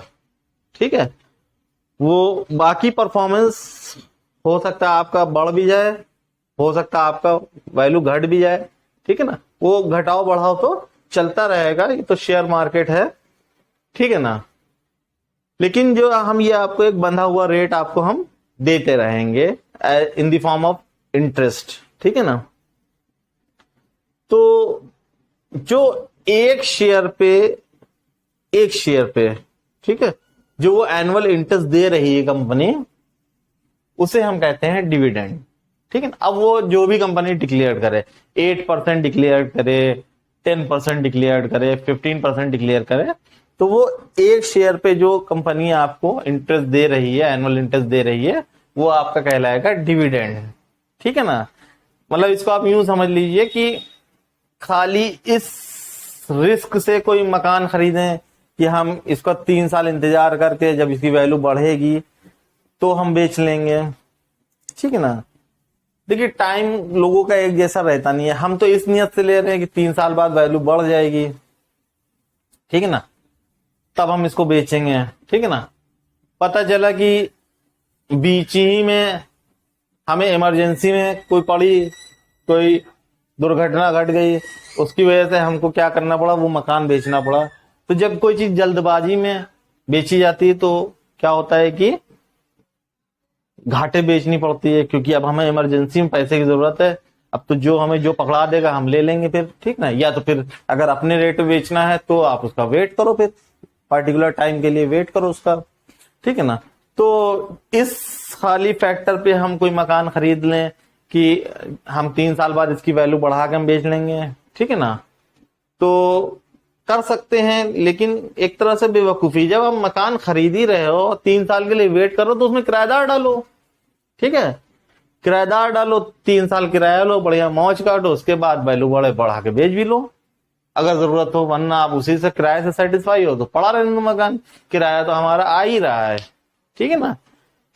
ठीक है। वो बाकी परफॉर्मेंस हो सकता है आपका बढ़ भी जाए, हो सकता है आपका वैल्यू घट भी जाए, ठीक है ना। वो घटाओ बढ़ाओ तो चलता रहेगा, ये तो शेयर मार्केट है, ठीक है ना। लेकिन जो हम ये आपको एक बंधा हुआ रेट आपको हम देते रहेंगे in the form of interest, ठीक है ना। तो जो एक शेयर पे ठीक है, जो वो एनुअल इंटरेस्ट दे रही है कंपनी, उसे हम कहते हैं डिविडेंड, ठीक है ना। अब वो जो भी कंपनी डिक्लेयर करे, 8% डिक्लेयर करे, 10% डिक्लेयर करे, 15% डिक्लेयर करे, तो वो एक शेयर पे जो कंपनी आपको इंटरेस्ट दे रही है, एनुअल इंटरेस्ट दे रही है, वो आपका कहलाएगा डिविडेंड, ठीक है ना। मतलब इसको आप यूं समझ लीजिए कि खाली इस रिस्क से कोई मकान खरीदें कि हम इसका 3 साल इंतजार करके जब इसकी वैल्यू बढ़ेगी तो हम बेच लेंगे, ठीक है ना। देखिए टाइम लोगों का एक जैसा रहता नहीं है, हम तो इस नियत से ले रहे हैं कि 3 साल बाद वैल्यू बढ़ जाएगी, ठीक है ना, तब हम इसको बेचेंगे, ठीक है ना। पता चला कि बीच ही में हमें इमरजेंसी में कोई दुर्घटना घट गई, उसकी वजह से हमको क्या करना पड़ा, वो मकान बेचना पड़ा। तो जब कोई चीज जल्दबाजी में बेची जाती है तो क्या होता है कि घाटे बेचनी पड़ती है, क्योंकि अब हमें इमरजेंसी में पैसे की जरूरत है। अब तो जो पकड़ा देगा हम ले लेंगे फिर, ठीक ना। या तो फिर अगर अपने रेट पे बेचना है तो आप उसका वेट करो, फिर पर्टिकुलर टाइम के लिए वेट करो उसका, ठीक है ना। तो इस खाली फैक्टर पे हम कोई मकान खरीद लें कि हम 3 साल बाद इसकी वैल्यू बढ़ा के हम बेच लेंगे, ठीक है ना, तो कर सकते हैं। लेकिन एक तरह से बेवकूफी, जब हम मकान खरीद ही रहे हो 3 साल के लिए वेट करो तो उसमें किराएदार डालो, ठीक है, किराएदार डालो, 3 साल किराया लो, बढ़िया मौज काटो, उसके बाद वैल्यू बढ़ा के बेच भी लो अगर जरूरत हो, वरना आप उसी से किराए से सेटिस्फाई हो तो पड़ा रहने दो मकान, किराया तो हमारा आ ही रहा है, ठीक है ना।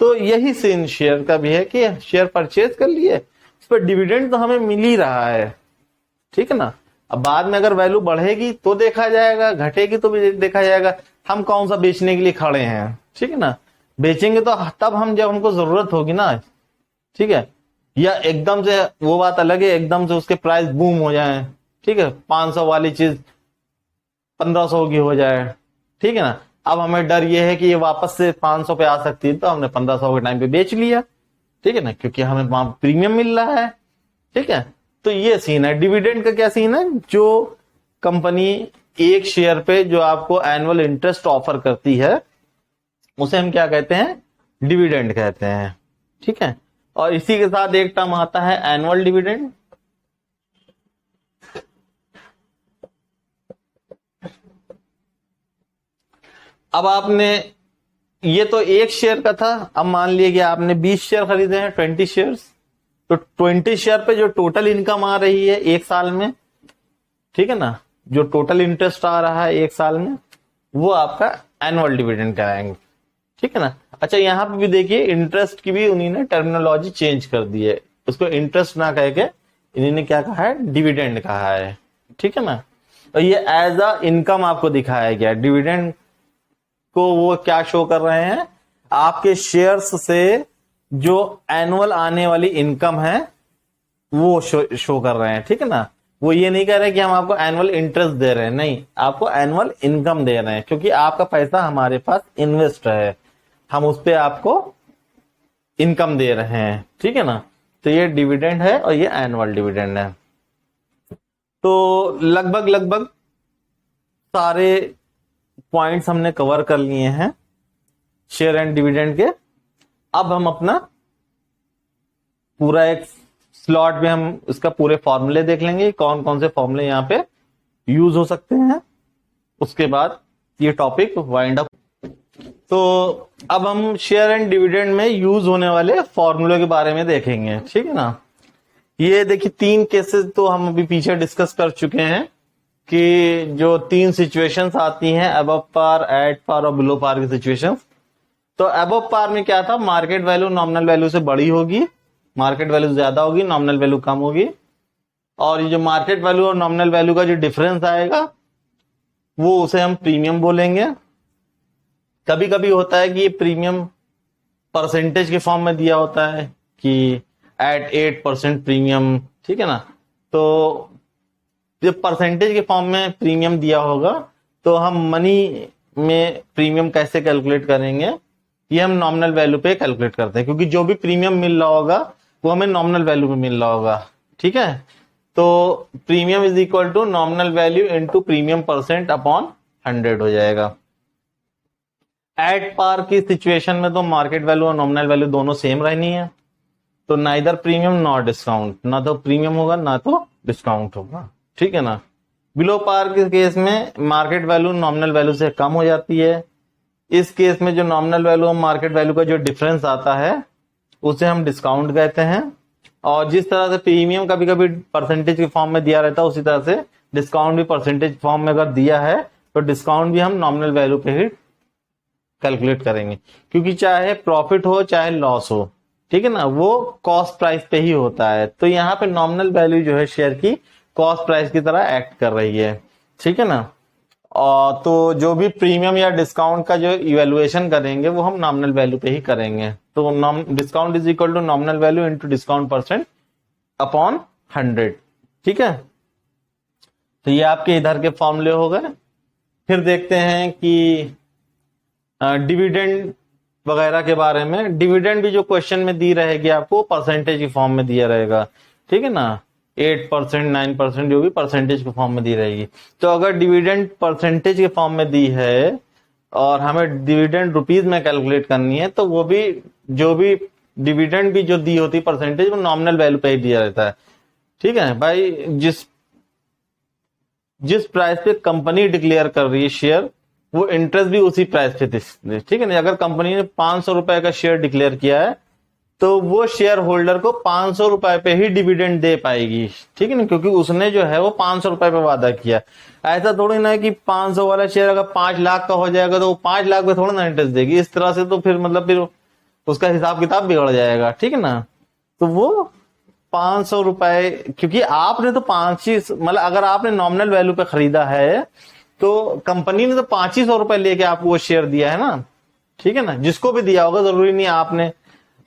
तो यही सीन शेयर का भी है कि शेयर परचेज कर लिए, इस पर डिविडेंड तो हमें मिल ही रहा है, ठीक है ना। अब बाद में अगर वैल्यू बढ़ेगी तो देखा जाएगा, घटेगी तो भी देखा जाएगा, हम कौन सा बेचने के लिए खड़े हैं, ठीक है ना। बेचेंगे तो तब हम जब हमको जरूरत होगी ना, ठीक है। या एकदम से वो बात अलग है, एकदम से उसके प्राइस बूम हो जाए, ठीक है, 500 वाली चीज 1500 की हो जाए, ठीक है ना। अब हमें डर ये है कि ये वापस से 500 पे आ सकती है, तो हमने 1500 के टाइम पे बेच लिया, ठीक है ना, क्योंकि हमें वहां प्रीमियम मिल रहा है, ठीक है। तो ये सीन है डिविडेंड का। क्या सीन है, जो कंपनी एक शेयर पे जो आपको एनुअल इंटरेस्ट ऑफर करती है उसे हम क्या कहते हैं, डिविडेंड कहते हैं, ठीक है। और इसी के साथ एक टर्म आता है एनुअल डिविडेंड। अब आपने, ये तो एक शेयर का था, अब मान लिया कि आपने 20 शेयर खरीदे हैं, 20 शेयर्स, तो 20 शेयर पे जो टोटल इनकम आ रही है एक साल में, ठीक है ना, जो टोटल इंटरेस्ट आ रहा है एक साल में, वो आपका एनुअल डिविडेंड कराएंगे, ठीक है ना। अच्छा यहां पे भी देखिए इंटरेस्ट की भी उन्हीं ने टर्मिनोलॉजी चेंज कर दी है, उसको इंटरेस्ट ना कह के इन्होंने क्या कहा है, डिविडेंड कहा है, ठीक है ना। और ये एज अ इनकम आपको दिखाया गया, डिविडेंड को वो क्या शो कर रहे हैं, आपके शेयर्स से जो एनुअल आने वाली इनकम है वो शो कर रहे हैं, ठीक है ना। वो ये नहीं कह रहे कि हम आपको एनुअल इंटरेस्ट दे रहे हैं, नहीं, आपको एनुअल इनकम दे रहे हैं, क्योंकि आपका पैसा हमारे पास इन्वेस्ट है, हम उस पर आपको इनकम दे रहे हैं, ठीक है ना। तो ये डिविडेंड है और ये एनुअल डिविडेंड है। तो लगभग लगभग सारे पॉइंट्स हमने कवर कर लिए हैं शेयर एंड डिविडेंड के। अब हम अपना पूरा एक स्लॉट में हम इसका पूरे फॉर्मूले देख लेंगे, कौन कौन से फॉर्मूले यहाँ पे यूज हो सकते हैं, उसके बाद ये टॉपिक वाइंड अप। तो अब हम शेयर एंड डिविडेंड में यूज होने वाले फॉर्मूले के बारे में देखेंगे, ठीक है ना। ये देखिए 3 केसेस तो हम अभी पीछे डिस्कस कर चुके हैं कि जो 3 सिचुएशंस आती हैं, अबव पार, एट पार और बिलो पार की सिचुएशंस। तो अबव पार में क्या था, मार्केट वैल्यू नॉमिनल वैल्यू से बड़ी होगी, मार्केट वैल्यू ज्यादा होगी, नॉमिनल वैल्यू कम होगी, और ये जो मार्केट वैल्यू और नॉमिनल वैल्यू का जो डिफरेंस आएगा वो उसे हम प्रीमियम बोलेंगे। कभी कभी होता है कि ये प्रीमियम परसेंटेज के फॉर्म में दिया होता है कि एट 8% प्रीमियम, ठीक है ना। तो जब परसेंटेज के फॉर्म में प्रीमियम दिया होगा तो हम मनी में प्रीमियम कैसे कैलकुलेट करेंगे, ये हम नॉमिनल वैल्यू पे कैलकुलेट करते हैं, क्योंकि जो भी प्रीमियम मिल रहा होगा वो हमें नॉमिनल वैल्यू पे मिल रहा होगा, ठीक है। तो premium is equal to nominal value into premium percent upon 100 हो जाएगा। एट पार की सिचुएशन में तो मार्केट वैल्यू और नॉमिनल वैल्यू दोनों सेम रहनी है, तो नाइदर प्रीमियम नॉट डिस्काउंट, ना तो प्रीमियम होगा ना तो डिस्काउंट होगा, ठीक है ना। बिलो पार के केस में मार्केट वैल्यू नॉमिनल वैल्यू से कम हो जाती है। इस केस में जो नॉमिनल वैल्यू और मार्केट वैल्यू का जो डिफरेंस आता है उसे हम डिस्काउंट कहते हैं। और जिस तरह से प्रीमियम कभी कभी परसेंटेज के फॉर्म में दिया रहता है, उसी तरह से डिस्काउंट भी परसेंटेज फॉर्म में अगर दिया है तो डिस्काउंट भी हम नॉमिनल वैल्यू पे ही कैलकुलेट करेंगे, क्योंकि चाहे प्रॉफिट हो चाहे लॉस हो, ठीक है ना, वो कॉस्ट प्राइस पे ही होता है। तो यहाँ पे नॉमिनल वैल्यू जो है शेयर की कॉस्ट प्राइस की तरह एक्ट कर रही है, ठीक है ना। और तो जो भी प्रीमियम या डिस्काउंट का जो इवेल्युएशन करेंगे वो हम नॉमिनल वैल्यू पे ही करेंगे। तो discount is equal to nominal value into discount percent upon 100, ठीक है। तो ये आपके इधर के फॉर्मूले हो गए। फिर देखते हैं कि डिविडेंड वगैरह के बारे में। डिविडेंड भी जो क्वेश्चन में दी रहेगी आपको परसेंटेज के फॉर्म में दिया रहेगा, ठीक है ना। 8%, 9% जो भी परसेंटेज के फॉर्म में दी रहेगी। तो अगर डिविडेंड परसेंटेज के फॉर्म में दी है और हमें डिविडेंड रुपीज में कैलकुलेट करनी है, तो वो भी जो भी डिविडेंड भी जो दी होती है परसेंटेज, वो नॉमिनल वैल्यू पे ही दिया रहता है, ठीक है भाई। जिस प्राइस पे कंपनी डिक्लेयर कर रही है शेयर, वो इंटरेस्ट भी उसी प्राइस पे दे, ठीक है ना। अगर कंपनी ने 500 रुपए का शेयर डिक्लेयर किया है तो वो शेयर होल्डर को 500 रुपए पे ही डिविडेंड दे पाएगी, ठीक है ना, क्योंकि उसने जो है वो 500 रुपए पे वादा किया। ऐसा थोड़ी ना है कि 500 वाला शेयर अगर 5 लाख का हो जाएगा तो वो 5 लाख पे थोड़ा ना इंटरेस्ट देगी। इस तरह से तो फिर मतलब फिर उसका हिसाब किताब बिगड़ जाएगा, ठीक है ना। तो वो 500 रुपए, क्योंकि आपने तो 5 मतलब अगर आपने नॉमिनल वैल्यू पे खरीदा है तो कंपनी ने तो 500 रुपए लेके आपको वो शेयर दिया है ना, ठीक है ना। जिसको भी दिया होगा, जरूरी नहीं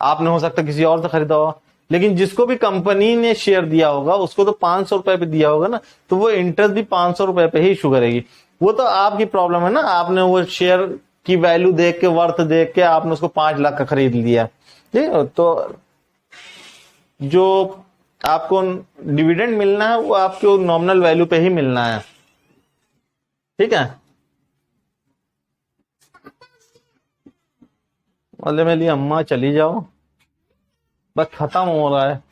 आपने हो सकता किसी और से खरीदा होगा, लेकिन जिसको भी कंपनी ने शेयर दिया होगा उसको तो 500 रुपए पे दिया होगा ना, तो वो इंटरेस्ट भी 500 रुपए पे ही इशू करेगी। वो तो आपकी प्रॉब्लम है ना, आपने वो शेयर की वैल्यू देख के, वर्थ देख के आपने उसको 5 लाख का खरीद लिया, ठीक है। तो जो आपको डिविडेंड मिलना है वो आपको नॉमिनल वैल्यू पे ही मिलना है, ठीक है। मतलब मेरी अम्मा चली जाओ, बस खत्म हो रहा है।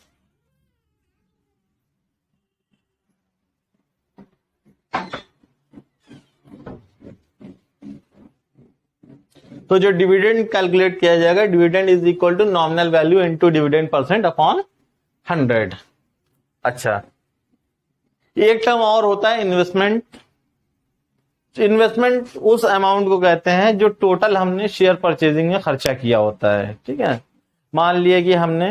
तो जो डिविडेंड कैलकुलेट किया जाएगा, dividend is equal to nominal value into dividend percent upon 100। अच्छा, एक टर्म और होता है इन्वेस्टमेंट। इन्वेस्टमेंट उस अमाउंट को कहते हैं जो टोटल हमने शेयर परचेजिंग में खर्चा किया होता है, ठीक है। मान लिया कि हमने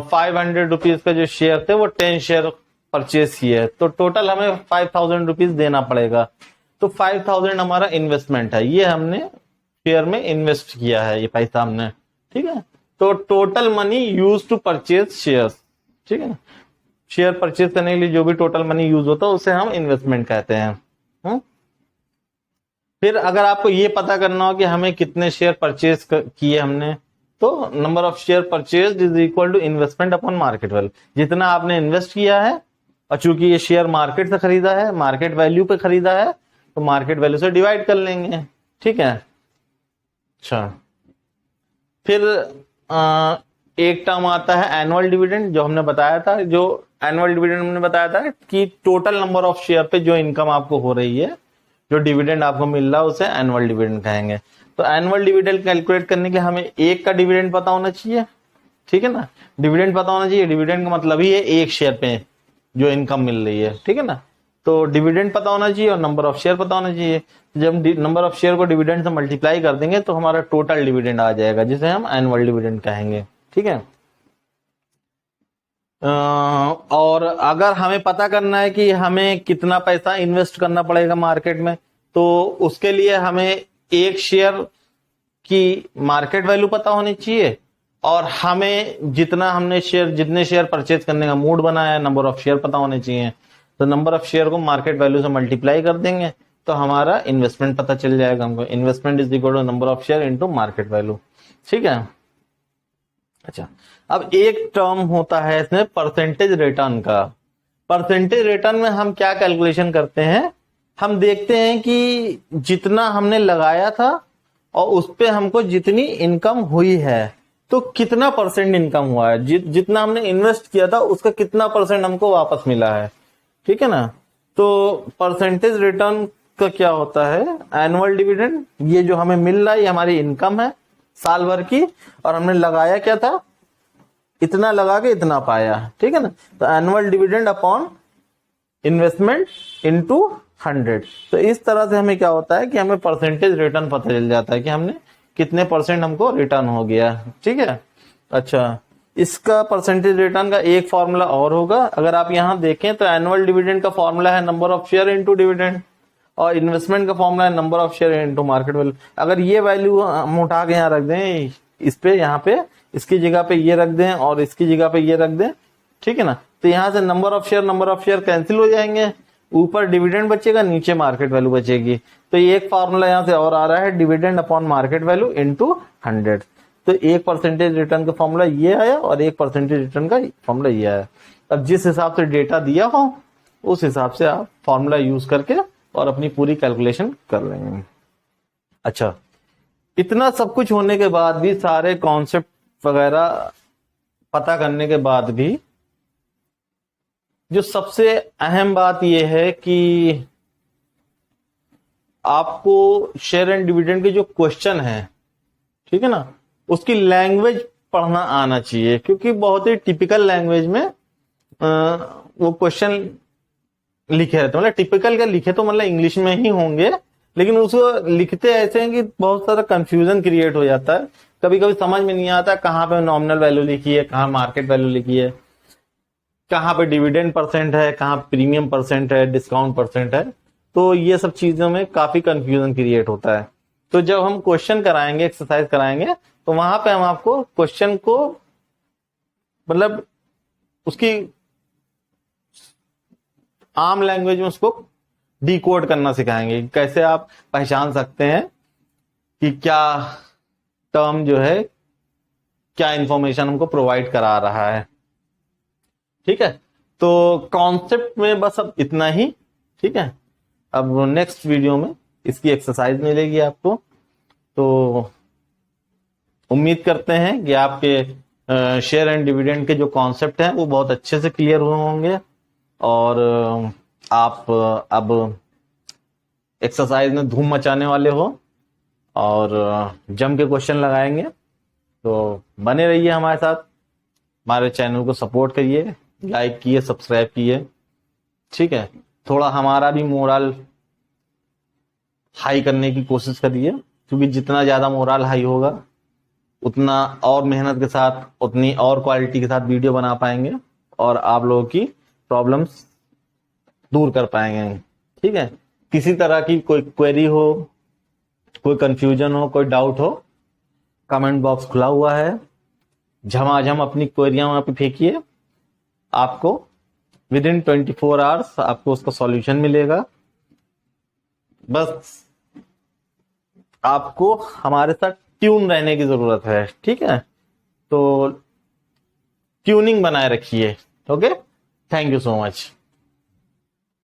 500 रुपीज का जो शेयर थे वो 10 शेयर परचेज किए, तो टोटल हमें 5000 रुपीज देना पड़ेगा। तो 5000 हमारा इन्वेस्टमेंट है, ये हमने शेयर में इन्वेस्ट किया है, ये पैसा हमने, ठीक है। तो total money use to purchase shares, ठीक है। शेयर परचेज करने के लिए जो भी टोटल मनी यूज होता है उसे हम इन्वेस्टमेंट कहते हैं। फिर अगर आपको ये पता करना हो कि हमें कितने शेयर परचेज किए हमने, तो number of share purchase is equal to investment upon market value. जितना आपने इन्वेस्ट किया है और चूंकि ये शेयर मार्केट से खरीदा है, मार्केट वैल्यू पे खरीदा है, तो मार्केट वैल्यू से डिवाइड कर लेंगे। ठीक है। अच्छा, फिर एक टर्म आता है एनुअल डिविडेंड, जो हमने बताया था, जो एनुअल डिविडेंड हमने बताया था कि टोटल नंबर ऑफ शेयर पे जो इनकम आपको हो रही है, जो डिविडेंड आपको मिल रहा है, उसे एनुअल डिविडेंड कहेंगे। तो एनुअल डिविडेंड कैलकुलेट करने के लिए हमें एक का डिविडेंड पता होना चाहिए। ठीक है ना, डिविडेंड पता होना चाहिए। डिविडेंड का मतलब ही है एक शेयर पे जो इनकम मिल रही है। ठीक है ना, तो डिविडेंड पता होना चाहिए और नंबर ऑफ शेयर पता होना चाहिए। जब नंबर ऑफ शेयर को डिविडेंड से मल्टीप्लाई कर देंगे तो हमारा टोटल डिविडेंड आ जाएगा, जिसे हम एनुअल डिविडेंड कहेंगे। ठीक है। और अगर हमें पता करना है कि हमें कितना पैसा इन्वेस्ट करना पड़ेगा मार्केट में, तो उसके लिए हमें एक शेयर की मार्केट वैल्यू पता होनी चाहिए और हमें जितने शेयर परचेज करने का मूड बनाया है, नंबर ऑफ शेयर पता होने चाहिए। तो नंबर ऑफ शेयर को मार्केट वैल्यू से मल्टीप्लाई कर देंगे तो हमारा इन्वेस्टमेंट पता चल जाएगा हमको। Investment is equal to number of share into market value. ठीक है। अच्छा, अब एक टर्म होता है इसमें परसेंटेज रिटर्न का। परसेंटेज रिटर्न में हम क्या कैलकुलेशन करते हैं, हम देखते हैं कि जितना हमने लगाया था और उस पे हमको जितनी इनकम हुई है, तो कितना परसेंट इनकम हुआ है, जितना हमने इन्वेस्ट किया था उसका कितना परसेंट हमको वापस मिला है। ठीक है ना, तो परसेंटेज रिटर्न का क्या होता है, एनुअल डिविडेंड, ये जो हमें मिल रहा है ये हमारी इनकम है साल भर की, और हमने लगाया क्या था, इतना लगा के इतना पाया। ठीक है ना, तो annual dividend upon investment into 100। तो इस तरह से हमें क्या होता है कि हमें परसेंटेज रिटर्न पता चल जाता है कि हमने कितने परसेंट हमको रिटर्न हो गया। ठीक है। अच्छा, इसका परसेंटेज रिटर्न का एक फॉर्मूला और होगा। अगर आप यहां देखें तो एनुअल डिविडेंड का फॉर्मूला है number of share into dividend, और इन्वेस्टमेंट का फॉर्मूला है number of share into market value. अगर ये वैल्यू हम उठा के यहाँ रख दें, इस पे यहाँ पे इसकी जगह पे ये रख दें और इसकी जगह पे ये रख दें, ठीक है ना, तो यहाँ से नंबर ऑफ शेयर कैंसिल हो जाएंगे, ऊपर डिविडेंड बचेगा, नीचे मार्केट वैल्यू बचेगी। तो ये एक फॉर्मूला यहाँ से और आ रहा है, dividend upon market value into 100। तो एक परसेंटेज रिटर्न का फॉर्मूला ये आया और एक परसेंटेज रिटर्न का फॉर्मूला ये आया। अब जिस हिसाब से डेटा दिया हो उस हिसाब से आप फॉर्मूला यूज करके और अपनी पूरी कैलकुलेशन कर लेंगे। अच्छा, इतना सब कुछ होने के बाद भी, सारे कॉन्सेप्ट वगैरह पता करने के बाद भी, जो सबसे अहम बात यह है कि आपको शेयर एंड डिविडेंड के जो क्वेश्चन है, ठीक है ना, उसकी लैंग्वेज पढ़ना आना चाहिए, क्योंकि बहुत ही टिपिकल लैंग्वेज में वो क्वेश्चन लिखे रहते, मतलब टिपिकल का लिखे तो मतलब इंग्लिश में ही होंगे, लेकिन उसको लिखते ऐसे हैं कि बहुत सारा कंफ्यूजन क्रिएट हो जाता है। कभी कभी समझ में नहीं आता कहाँ पे नॉमिनल वैल्यू लिखी है, कहाँ मार्केट वैल्यू लिखी है, कहाँ पे डिविडेंड परसेंट है, कहाँ प्रीमियम परसेंट है, डिस्काउंट परसेंट है। तो ये सब चीजों में काफी कंफ्यूजन क्रिएट होता है। तो जब हम क्वेश्चन कराएंगे, एक्सरसाइज कराएंगे, तो वहां पे हम आपको क्वेश्चन को मतलब उसकी आम लैंग्वेज में उसको डिकोड करना सिखाएंगे, कैसे आप पहचान सकते हैं कि क्या टर्म जो है क्या इंफॉर्मेशन हमको प्रोवाइड करा रहा है। ठीक है, तो कॉन्सेप्ट में बस अब इतना ही। ठीक है, अब नेक्स्ट वीडियो में इसकी एक्सरसाइज मिलेगी आपको। तो उम्मीद करते हैं कि आपके शेयर एंड डिविडेंड के जो कॉन्सेप्ट हैं वो बहुत अच्छे से क्लियर हुए होंगे, और आप अब एक्सरसाइज में धूम मचाने वाले हो और जम के क्वेश्चन लगाएंगे। तो बने रहिए हमारे साथ, हमारे चैनल को सपोर्ट करिए, लाइक कीजिए, सब्सक्राइब कीजिए। ठीक है, थोड़ा हमारा भी मोरल हाई करने की कोशिश करिए, क्योंकि जितना ज्यादा मोरल हाई होगा उतना और मेहनत के साथ, उतनी और क्वालिटी के साथ वीडियो बना पाएंगे और आप लोगों की प्रॉब्लम्स दूर कर पाएंगे। ठीक है, किसी तरह की कोई क्वेरी हो, कोई कंफ्यूजन हो, कोई डाउट हो, कमेंट बॉक्स खुला हुआ है, झमाझम अपनी क्वेरियां वहां पे फेंकिए। आपको विद इन 24 आवर्स आपको उसका सॉल्यूशन मिलेगा। बस आपको हमारे साथ ट्यून रहने की जरूरत है। ठीक है, तो ट्यूनिंग बनाए रखिए। Okay, thank you so much.